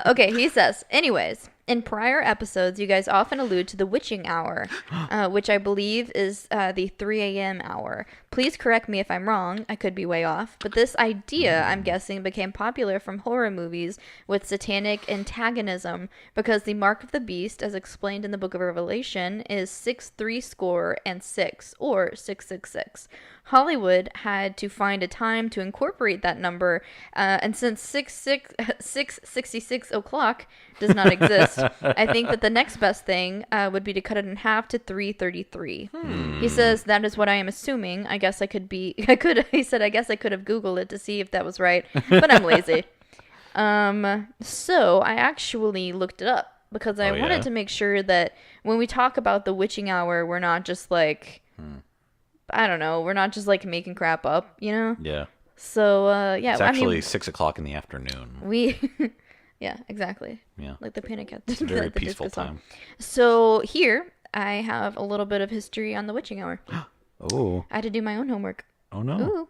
Okay, he says, anyways, In prior episodes, you guys often allude to the witching hour, which I believe is the 3 a.m. hour. Please correct me if I'm wrong. I could be way off. But this idea, I'm guessing, became popular from horror movies with satanic antagonism because the mark of the beast, as explained in the book of Revelation, is 636 or 666. Hollywood had to find a time to incorporate that number, and since 666 o'clock does not exist, I think that the next best thing would be to cut it in half to 333. He says that is what I am assuming. I guess he said I guess I could have Googled it to see if that was right, but I'm lazy. So I actually looked it up because I wanted to make sure that when we talk about the witching hour, we're not just like, I don't know, we're not just like making crap up, you know? Yeah. So, It's actually 6 o'clock in the afternoon. Yeah, exactly. Yeah. Like the Panic at It's a very the peaceful disco song. time. So here, I have a little bit of history on the witching hour. Oh. I had to do my own homework. Oh, no. Ooh.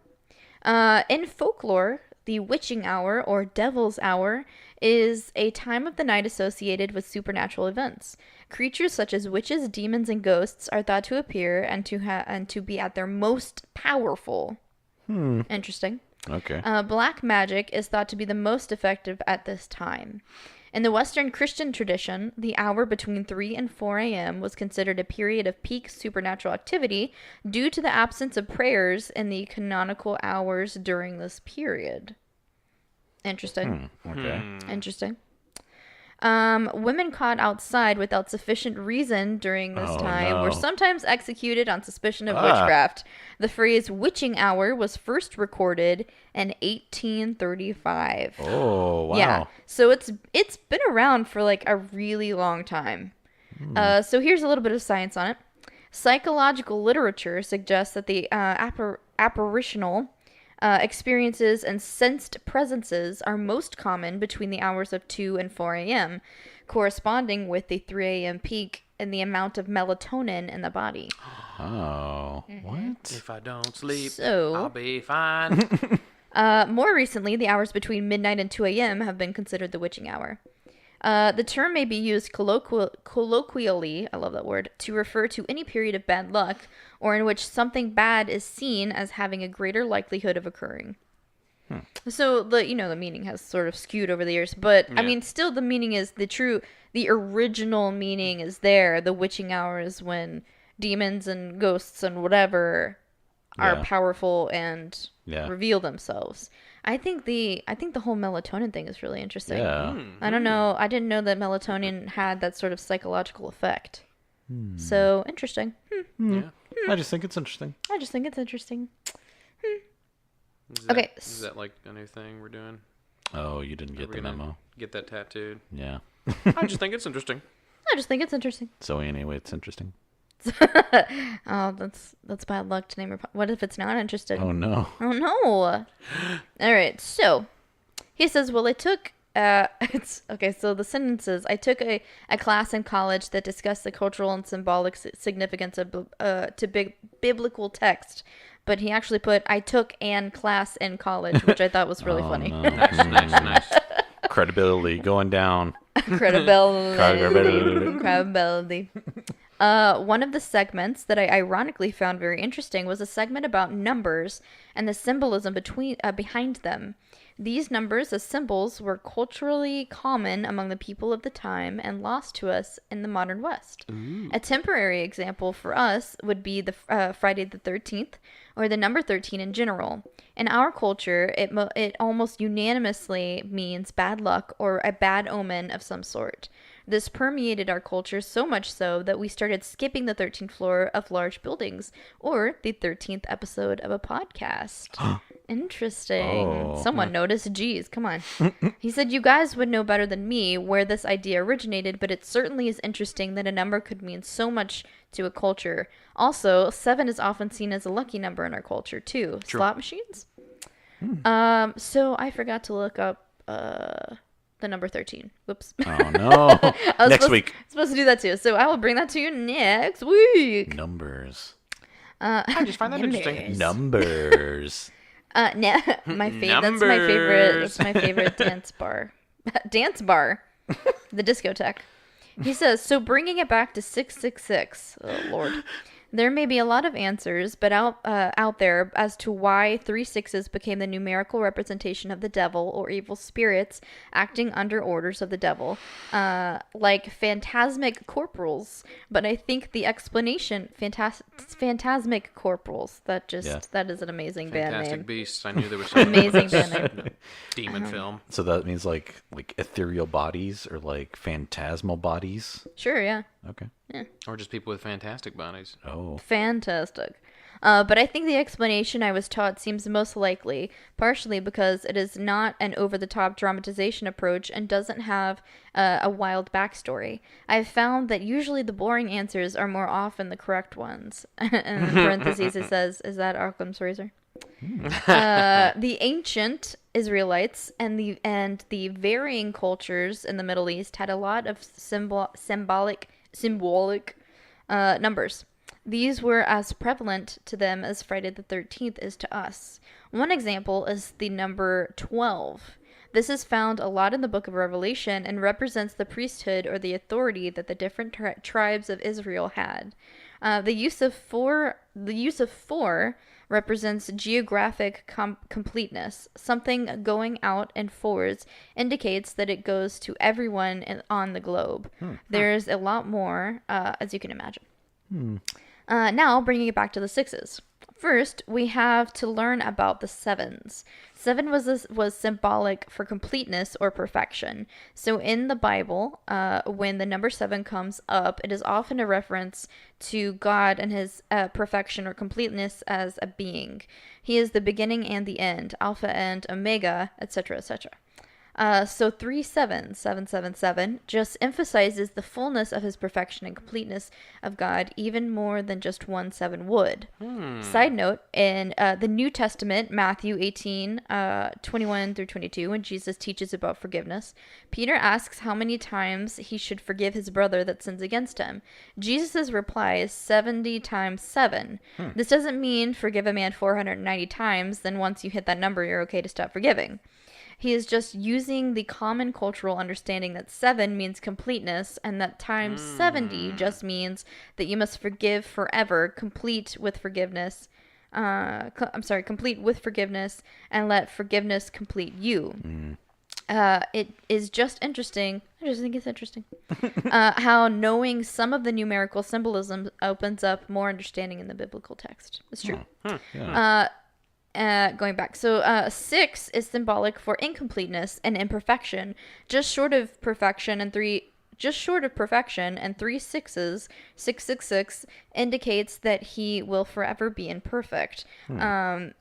In folklore, the witching hour, or devil's hour, is a time of the night associated with supernatural events. Creatures such as witches, demons, and ghosts are thought to appear and to be at their most powerful. Interesting. Okay. Black magic is thought to be the most effective at this time. In the Western Christian tradition, the hour between 3 and 4 a.m. was considered a period of peak supernatural activity due to the absence of prayers in the canonical hours during this period. Interesting. Okay. Interesting. Women caught outside without sufficient reason during this time were sometimes executed on suspicion of witchcraft. The phrase witching hour was first recorded in 1835. Oh, wow. Yeah. So it's been around for like a really long time. So here's a little bit of science on it. Psychological literature suggests that the apparitional experiences and sensed presences are most common between the hours of 2 and 4 a.m., corresponding with the 3 a.m. peak and the amount of melatonin in the body. Oh, what? If I don't sleep, So- I'll be fine. More recently, the hours between midnight and 2 a.m. have been considered the witching hour. The term may be used colloquially, I love that word, to refer to any period of bad luck or in which something bad is seen as having a greater likelihood of occurring. So the meaning has sort of skewed over the years, but I mean, still the meaning is the original meaning is there. The witching hour is when demons and ghosts and whatever are powerful and reveal themselves. I think the whole melatonin thing is really interesting. Yeah. I don't know. I didn't know that melatonin had that sort of psychological effect. So interesting. Yeah. I just think it's interesting. I just think it's interesting. Is that, Okay. Is that like a new thing we're doing? Oh, you didn't Are get we the gonna memo. Get that tattooed? Yeah. I just think it's interesting. I just think it's interesting. So anyway, it's interesting. Oh, that's bad luck to name your. What if it's not interesting? Oh, no. Oh no! All right, so he says, "Well, I took it's okay. So the sentences I took a class in college that discussed the cultural and symbolic significance of biblical text." But he actually put, "I took an class in college," which I thought was really funny. No. Nice. Credibility going down. Credibility. One of the segments that I ironically found very interesting was a segment about numbers and the symbolism behind them. These numbers as symbols were culturally common among the people of the time and lost to us in the modern West. A temporary example for us would be the Friday the 13th, or the number 13 in general. In our culture, it almost unanimously means bad luck or a bad omen of some sort. This permeated our culture so much so that we started skipping the 13th floor of large buildings, or the 13th episode of a podcast. Interesting. Oh. Someone noticed. Geez, come on. He said, "You guys would know better than me where this idea originated, but it certainly is interesting that a number could mean so much to a culture. Also, 7 is often seen as a lucky number in our culture, too. True. Slot machines? So I forgot to look up the number 13. Whoops. Oh, no. I was Next week. supposed to do that, too. So I will bring that to you next week. Numbers. I just find that interesting. Numbers. No, that's my favorite. That's my favorite dance bar. Dance bar. The discotheque. He says, so bringing it back to 666, oh Lord. There may be a lot of answers, but out there as to why 3 sixes became the numerical representation of the devil or evil spirits acting under orders of the devil, like phantasmic corporals. But I think the explanation, phantasmic corporals, that is an amazing band name. Fantastic Beasts. I knew there was some Amazing band name. demon film. So that means like ethereal bodies or like phantasmal bodies. Sure, yeah. Okay. Or just people with fantastic bodies. Oh. Fantastic. But I think the explanation I was taught seems most likely, partially because it is not an over-the-top dramatization approach and doesn't have a wild backstory. I've found that usually the boring answers are more often the correct ones. And in parentheses it says, is that Occam's razor? The ancient Israelites and the varying cultures in the Middle East had a lot of symbolic numbers. These were as prevalent to them as Friday the 13th is to us. One example is the number 12. This is found a lot in the book of Revelation and represents the priesthood or the authority that the different tribes of Israel had. The use of four represents geographic completeness. Something going out in fours indicates that it goes to everyone on the globe. There's a lot more, as you can imagine. Now, bringing it back to the sixes. First, we have to learn about the sevens. 7 was symbolic for completeness or perfection. So in the Bible, when the number 7 comes up, it is often a reference to God and his perfection or completeness as a being. He is the beginning and the end, Alpha and Omega, etc., etc. So 777 just emphasizes the fullness of his perfection and completeness of God even more than just 7 would. Side note, in the New Testament, Matthew 18, 21 through 22, when Jesus teaches about forgiveness, Peter asks how many times he should forgive his brother that sins against him. Jesus' reply is 70 times 7. This doesn't mean forgive a man 490 times, then once you hit that number, you're okay to stop forgiving. He is just using the common cultural understanding that 7 means completeness and that times 70 just means that you must forgive forever, complete with forgiveness and let forgiveness complete you. It is just interesting. I just think it's interesting how knowing some of the numerical symbolism opens up more understanding in the biblical text. It's true. Going back. So 6 is symbolic for incompleteness and imperfection, just short of perfection, and 3 sixes, 666, indicates that he will forever be imperfect,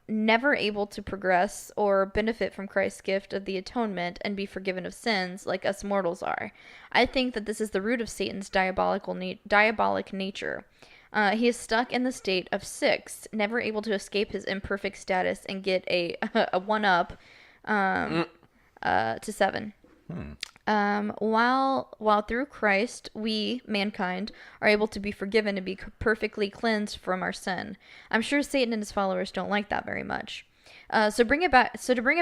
never able to progress or benefit from Christ's gift of the atonement and be forgiven of sins like us mortals are. I think that this is the root of Satan's diabolic nature. He is stuck in the state of 6, never able to escape his imperfect status and get a 1-up to 7. While through Christ, we, mankind, are able to be forgiven and be perfectly cleansed from our sin. I'm sure Satan and his followers don't like that very much. So to bring it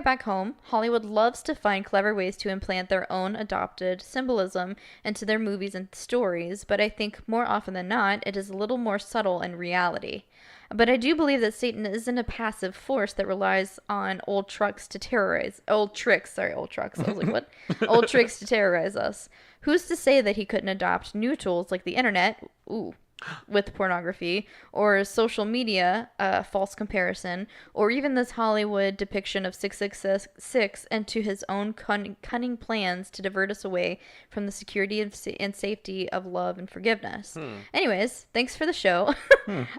back home, Hollywood loves to find clever ways to implant their own adopted symbolism into their movies and stories, but I think more often than not, it is a little more subtle in reality. But I do believe that Satan isn't a passive force that relies on old tricks. I was like, what? Old tricks to terrorize us. Who's to say that he couldn't adopt new tools like the internet? With pornography, or social media, false comparison, or even this Hollywood depiction of 666 into his own cunning plans to divert us away from the security and safety of love and forgiveness. Anyways, thanks for the show.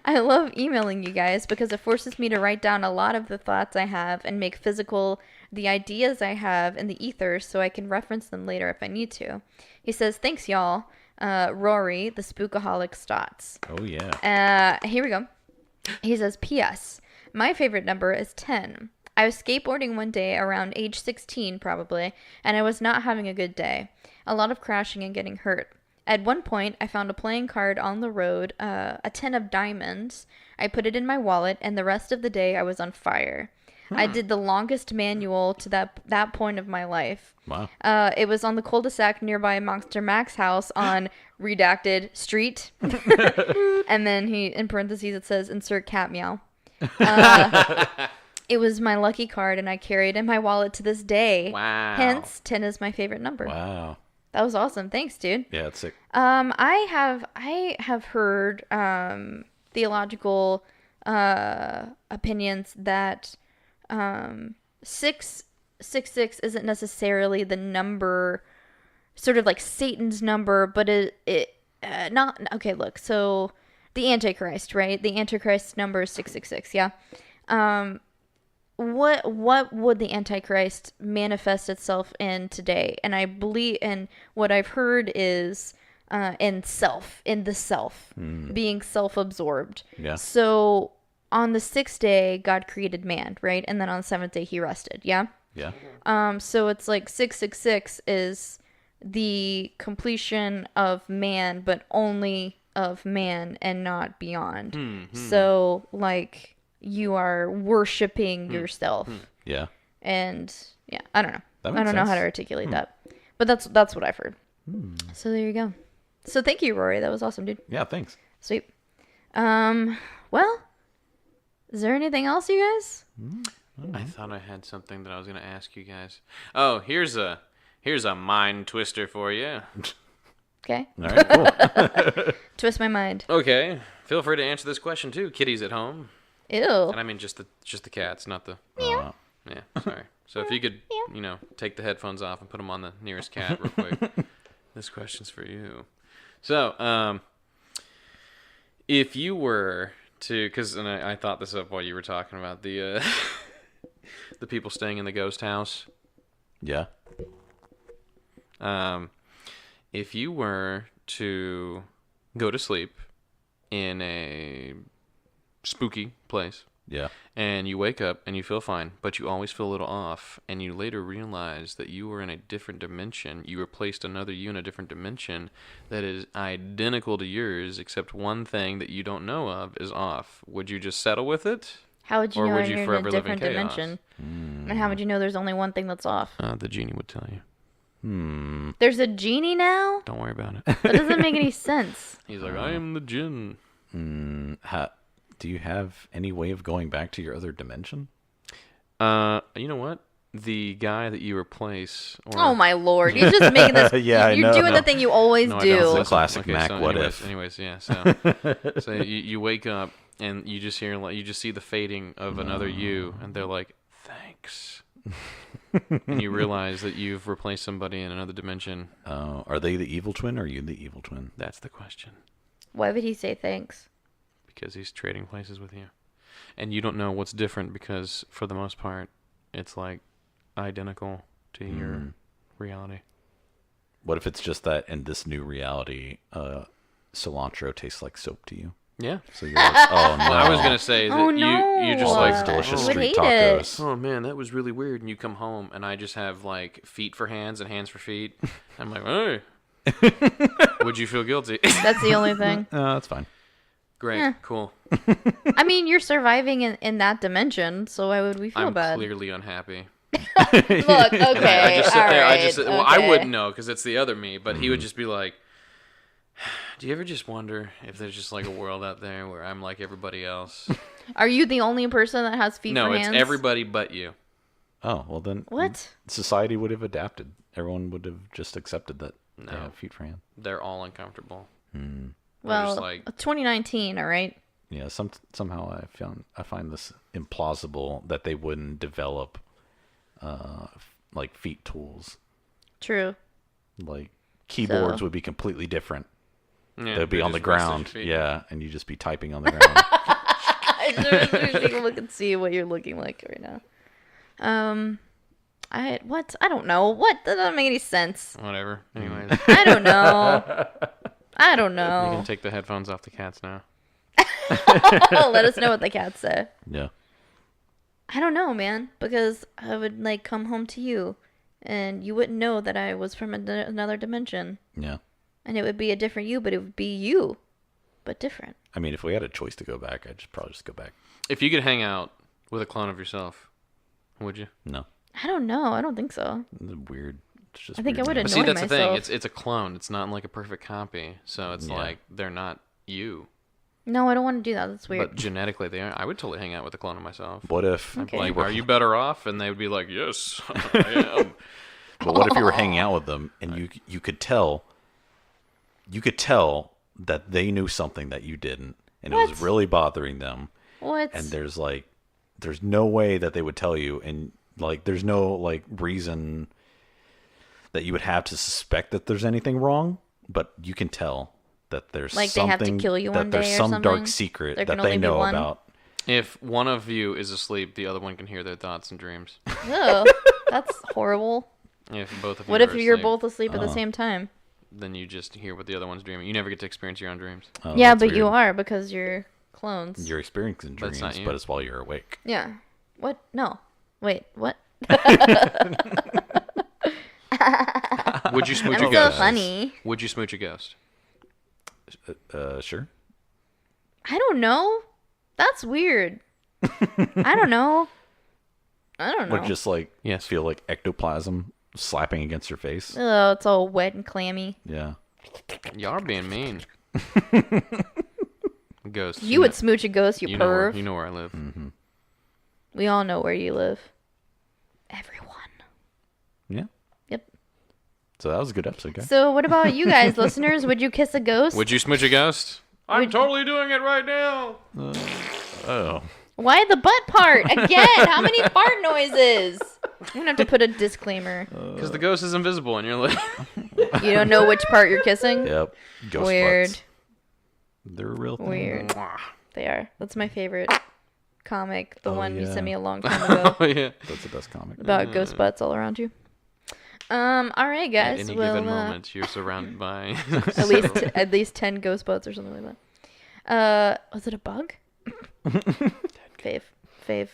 I love emailing you guys because it forces me to write down a lot of the thoughts I have and make physical the ideas I have in the ether so I can reference them later if I need to. He says, thanks, y'all. Rory, the Spookaholic Stotts. Oh, yeah. Here we go. He says, P.S. My favorite number is 10. I was skateboarding one day around age 16, probably, and I was not having a good day. A lot of crashing and getting hurt. At one point, I found a playing card on the road, a 10 of diamonds. I put it in my wallet, and the rest of the day I was on fire. I did the longest manual to that point of my life. Wow. It was on the cul-de-sac nearby Monster Mac's house on redacted street. And then in parentheses it says insert cat meow. It was my lucky card, and I carry it in my wallet to this day. Wow. Hence, 10 is my favorite number. Wow. That was awesome. Thanks, dude. Yeah, it's sick. I have heard theological opinions that 666 isn't necessarily the number, sort of like Satan's number, but it not okay. Look, so the Antichrist, right? The Antichrist number is 666. Yeah. What would the Antichrist manifest itself in today? And I believe, and what I've heard is in the self, being self-absorbed. Yeah. So on the 6th day, God created man, right? And then on the 7th day, he rested. Yeah. Yeah. So it's like 666 is the completion of man, but only of man and not beyond. So like, you are worshiping yourself. Yeah. And yeah, I don't know. That I makes don't know how sense. to articulate that. But that's what I've heard. So there you go. So thank you, Rory. That was awesome, dude. Yeah, thanks. Sweet. Well, is there anything else, you guys? I thought I had something that I was going to ask you guys. Oh, here's a mind twister for you. Okay. All right, cool. Twist my mind. Okay, feel free to answer this question too, kiddies at home. Ew. And I mean just the cats, not the. Uh, Yeah, sorry. So if you could, take the headphones off and put them on the nearest cat real quick. This question's for you. So, if you were to, and I thought this up while you were talking about the the people staying in the ghost house. yeah. If you were to go to sleep in a spooky place, Yeah. and you wake up and you feel fine, but you always feel a little off, and you later realize that you were in a different dimension. You replaced another you in a different dimension that is identical to yours, except one thing that you don't know of is off. Would you just settle with it? How would you Or know would you you're in forever a live in different chaos? dimension? And how would you know there's only one thing that's off? The genie would tell you. There's a genie now? Don't worry about it. That doesn't make any sense. He's like, I am the djinn. Do you have any way of going back to your other dimension? You know what? The guy that you replace. Or... Oh my lord! You're just making this. Yeah, I you're know, doing no. the thing you always No, I do. don't. It's a Listen, classic Mac what anyways, if. Anyways, yeah. So you wake up and you just hear you just see the fading of another you, and they're like, thanks. And you realize that you've replaced somebody in another dimension. Oh, are they the evil twin or are you the evil twin? That's the question. Why would he say thanks? Because he's trading places with you. And you don't know what's different because, for the most part, it's like identical to your reality. What if it's just that in this new reality, cilantro tastes like soap to you? Yeah. So you're like, oh no. Well, I was going to say that Oh, no. you just All like, those delicious I would street hate it. tacos. oh man, that was really weird. And you come home and I just have like feet for hands and hands for feet. I'm like, hey. Would you feel guilty? That's the only thing. That's fine. Great, Yeah. cool. I mean, you're surviving in that dimension, so why would we feel I'm bad? clearly unhappy. Look, okay, I just sit all there. right, Well, I okay. wouldn't know because it's the other me, but he would just be like, do you ever just wonder if there's just like a world out there where I'm like everybody else? Are you the only person that has feet No, for it's hands? everybody but you. Oh, well then. What? Society would have adapted. Everyone would have just accepted that they No. have feet for hand. They're all uncomfortable. Well, just like- 2019, all right. Yeah, somehow I find this implausible that they wouldn't develop like feet tools. True. Like keyboards So- would be completely different. Yeah, They'd be they on the just rest their ground. feet. Yeah, and you just be typing on the ground. I just wish you look and see what you're looking like right now. I don't know. What? That doesn't make any sense. Whatever. Anyways, I don't know. I don't you know. can take the headphones off the cats now. Let us know what the cats say. Yeah. I don't know, man, because I would like come home to you, and you wouldn't know that I was from another dimension, Yeah. and it would be a different you, but it would be you, but different. I mean, if we had a choice to go back, I'd probably just go back. If you could hang out with a clone of yourself Would you? No. I don't know. I don't think so. It's weird. It's just I think weird I would to me. But annoy see, that's the myself. thing. It's a clone. It's not like a perfect copy. So it's like they're not you. No, I don't want to do that. That's weird. But genetically, they are. I would totally hang out with a clone of myself. What if Okay. Like, are you better off? And they would be like, yes, I am. But what if you were hanging out with them and you could tell that they knew something that you didn't, and it was What? really bothering them, What? and there's no way that they would tell you, and like there's no like reason that you would have to suspect that there's anything wrong, but you can tell that there's Like they something, have to kill you that one there's day or some dark something? secret There that can they only be know one? about. If one of you is asleep, the other one can hear their thoughts and dreams. Ugh, that's horrible. If both of you What are if you're asleep, both asleep at the same time? then you just hear what the other one's dreaming. You never get to experience your own dreams. Oh, Yeah, that's but you weird. are because you're clones. You're experiencing But it's dreams, not you. but it's while you're awake. Yeah. What? No. Wait. What? Would you smooch I'm a so ghost? funny. Would you smooch a ghost? Sure. I don't know. That's weird. I don't know. I don't know. Would just like Yes. feel like ectoplasm slapping against your face. Oh, it's all wet and clammy. Yeah. Y'all are being mean. Ghost. You would smooch a ghost, you perv. You know where I live. We all know where you live. Everyone. Yeah. Yep. So that was a good episode, guys. So what about you guys, listeners? Would you kiss a ghost? Would you smooch a ghost? I'm totally doing it right now. Oh. Why the butt part? Again, how many fart noises? I'm gonna have to put a disclaimer. Because the ghost is invisible and you're like... You don't know which part you're kissing? Yep. Ghost Weird. butts. They're a real thing. Weird. They are. That's my favorite comic. The one you yeah. sent me a long time ago oh, yeah. That's the best comic. about ghost butts all around you. All right, At guys. any Well, given moment, you're surrounded by... at least 10 ghost butts or something like that. Was it a bug? Fave.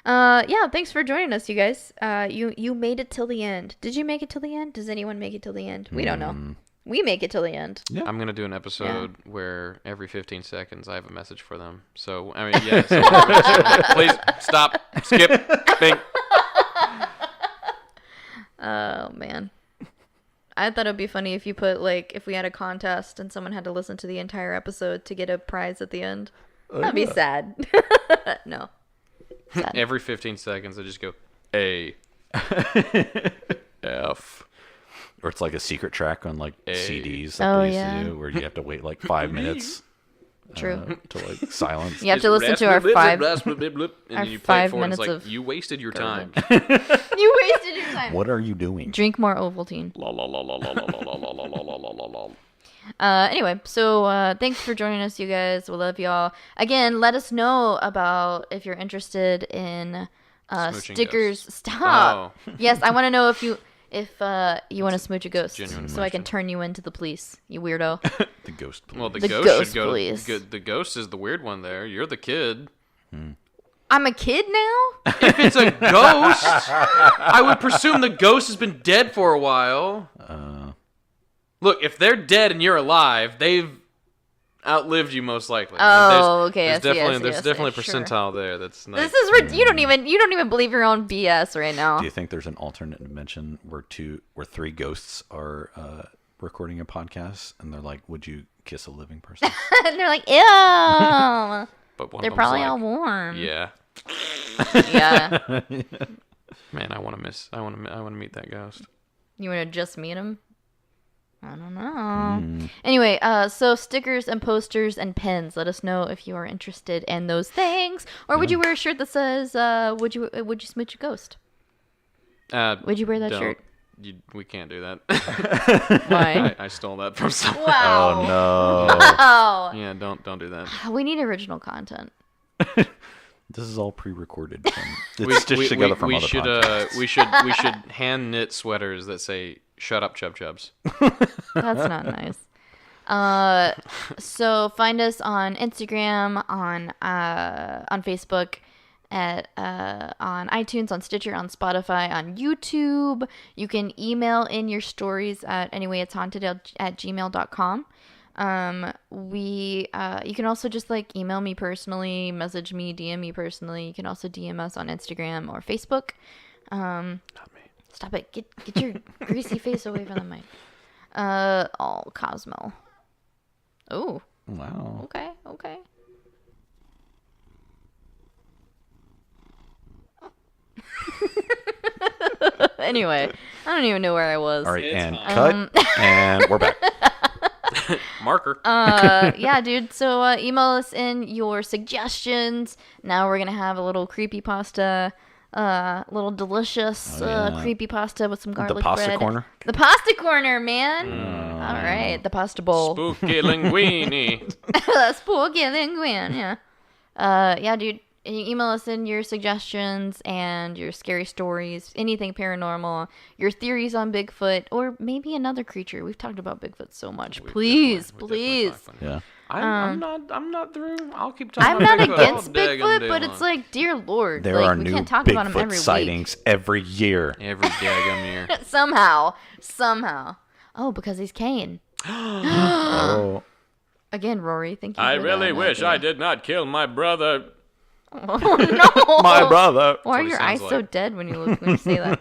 Yeah, thanks for joining us, you guys. You made it till the end. Did you make it till the end? Does anyone make it till the end? We don't know. We make it till the end. I'm going to do an episode where every 15 seconds I have a message for them. So, I mean, yeah. So please stop, skip, think. Oh, man. I thought it'd be funny if you put, like, if we had a contest and someone had to listen to the entire episode to get a prize at the end. That'd be sad. No. Every 15 seconds I just go, A, F. Or it's like a secret track on like Hey. CDs that they used yeah. to do, where you have to wait like 5 minutes True. to like silence. You have to listen to our Blip, five. blip, blip, blip, blip, and our then you play 5 it forward, and it's minutes like, of you wasted your time. You wasted your time. What are you doing? Drink more Ovaltine. La, la, la, la, la, la, la, la, la, la, la, la, la. Anyway, so thanks for joining us, you guys. We love y'all. Again, let us know about if you're interested in Smooching stickers. ghosts. Stop. Oh. Yes, I want to know if you want to smooch a ghost, genuine so I can question. turn you into the police. You weirdo. The ghost. Well, the The ghost, ghost should go police. the ghost is the weird one there. You're the kid. I'm a kid now. If it's a ghost, I would presume the ghost has been dead for a while. Look, if they're dead and you're alive, they've outlived you most likely. Oh, okay, There's I see, definitely I see, there's I see, definitely a sure. percentile there. That's not. This is you don't even believe your own BS right now. Do you think there's an alternate dimension where 3 ghosts are recording a podcast and they're like, "Would you kiss a living person?" And they're like, ew. But one They're of them's probably like, all warm. Yeah, Yeah. man, I want to meet that ghost. You want to just meet him? I don't know. Anyway, so stickers and posters and pins. Let us know if you are interested in those things, or would you wear a shirt that says "Would you smooch a ghost"? Would you wear that Don't. shirt? We can't do that. Why? I stole that from someone. Wow. Oh no! Oh, Yeah, don't do that. we need original content. This is all pre-recorded. It's stitched together from other podcasts. we should hand knit sweaters that say "Shut up, Chub Chubs." That's not nice. So find us on Instagram, on Facebook, on iTunes, on Stitcher, on Spotify, on YouTube. You can email in your stories at anywayitshaunted@gmail.com. You can also just like email me personally, message me, DM me personally. You can also DM us on Instagram or Facebook. Not me. Stop it. Get your greasy face away from the mic. Cosmo. Oh, Wow. okay. Anyway, I don't even know where I was. All right, It's and fine. cut, and we're back. Marker. Yeah, dude. So email us in your suggestions. Now we're gonna have a little creepypasta, little delicious yeah. creepypasta with some garlic The pasta bread. corner? The pasta corner, man. All right, the pasta bowl. Spooky linguine. Spooky linguine, yeah. Yeah, dude. You email us in your suggestions and your scary stories, anything paranormal, your theories on Bigfoot, or maybe another creature. We've talked about Bigfoot so much. Please. Yeah. I'm not through. I'll keep talking I'm about not Bigfoot against all day Bigfoot, but it's like, dear Lord, There like, are we new can't talk about him Bigfoot every sightings every year. every daggum year. week. Somehow. Oh, because he's Kane. Oh. Again, Rory, thank you. I for really that wish I idea. did not kill my brother. Oh no, My brother. Why are what he your sounds eyes so like. dead when you say that?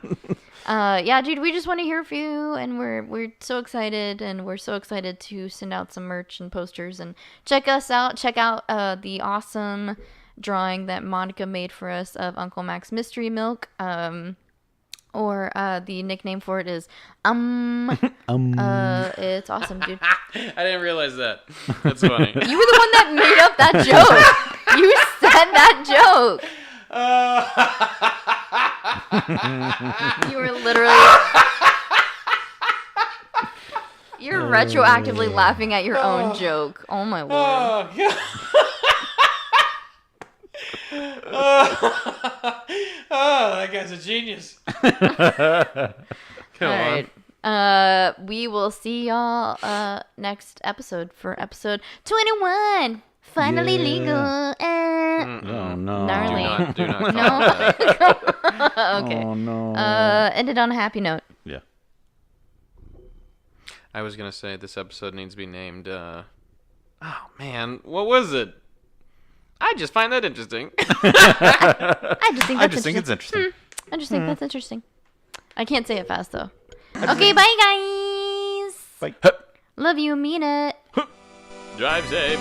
Yeah, dude, we just want to hear from you, and we're so excited, and we're so excited to send out some merch and posters, and check us out. Check out the awesome drawing that Monica made for us of Uncle Mac's Mystery Milk. Or the nickname for it is it's awesome, dude. I didn't realize that. That's funny. You were the one that made up that joke. You said that joke. You were literally. You're retroactively laughing at your own joke. Oh my lord. Oh, God. That guy's a genius. Come All on. right. We will see y'all next episode for episode 21. Finally Yeah. legal. Oh, no. Gnarly. Do not No. Okay. Oh, no. Ended on a happy note. Yeah. I was gonna say this episode needs to be named. Oh man, what was it? I just find that interesting. I just think I that's just think it's interesting. I just think that's interesting. I can't say it fast though. Okay, bye guys. Like, Love you, mean it. Drive safe.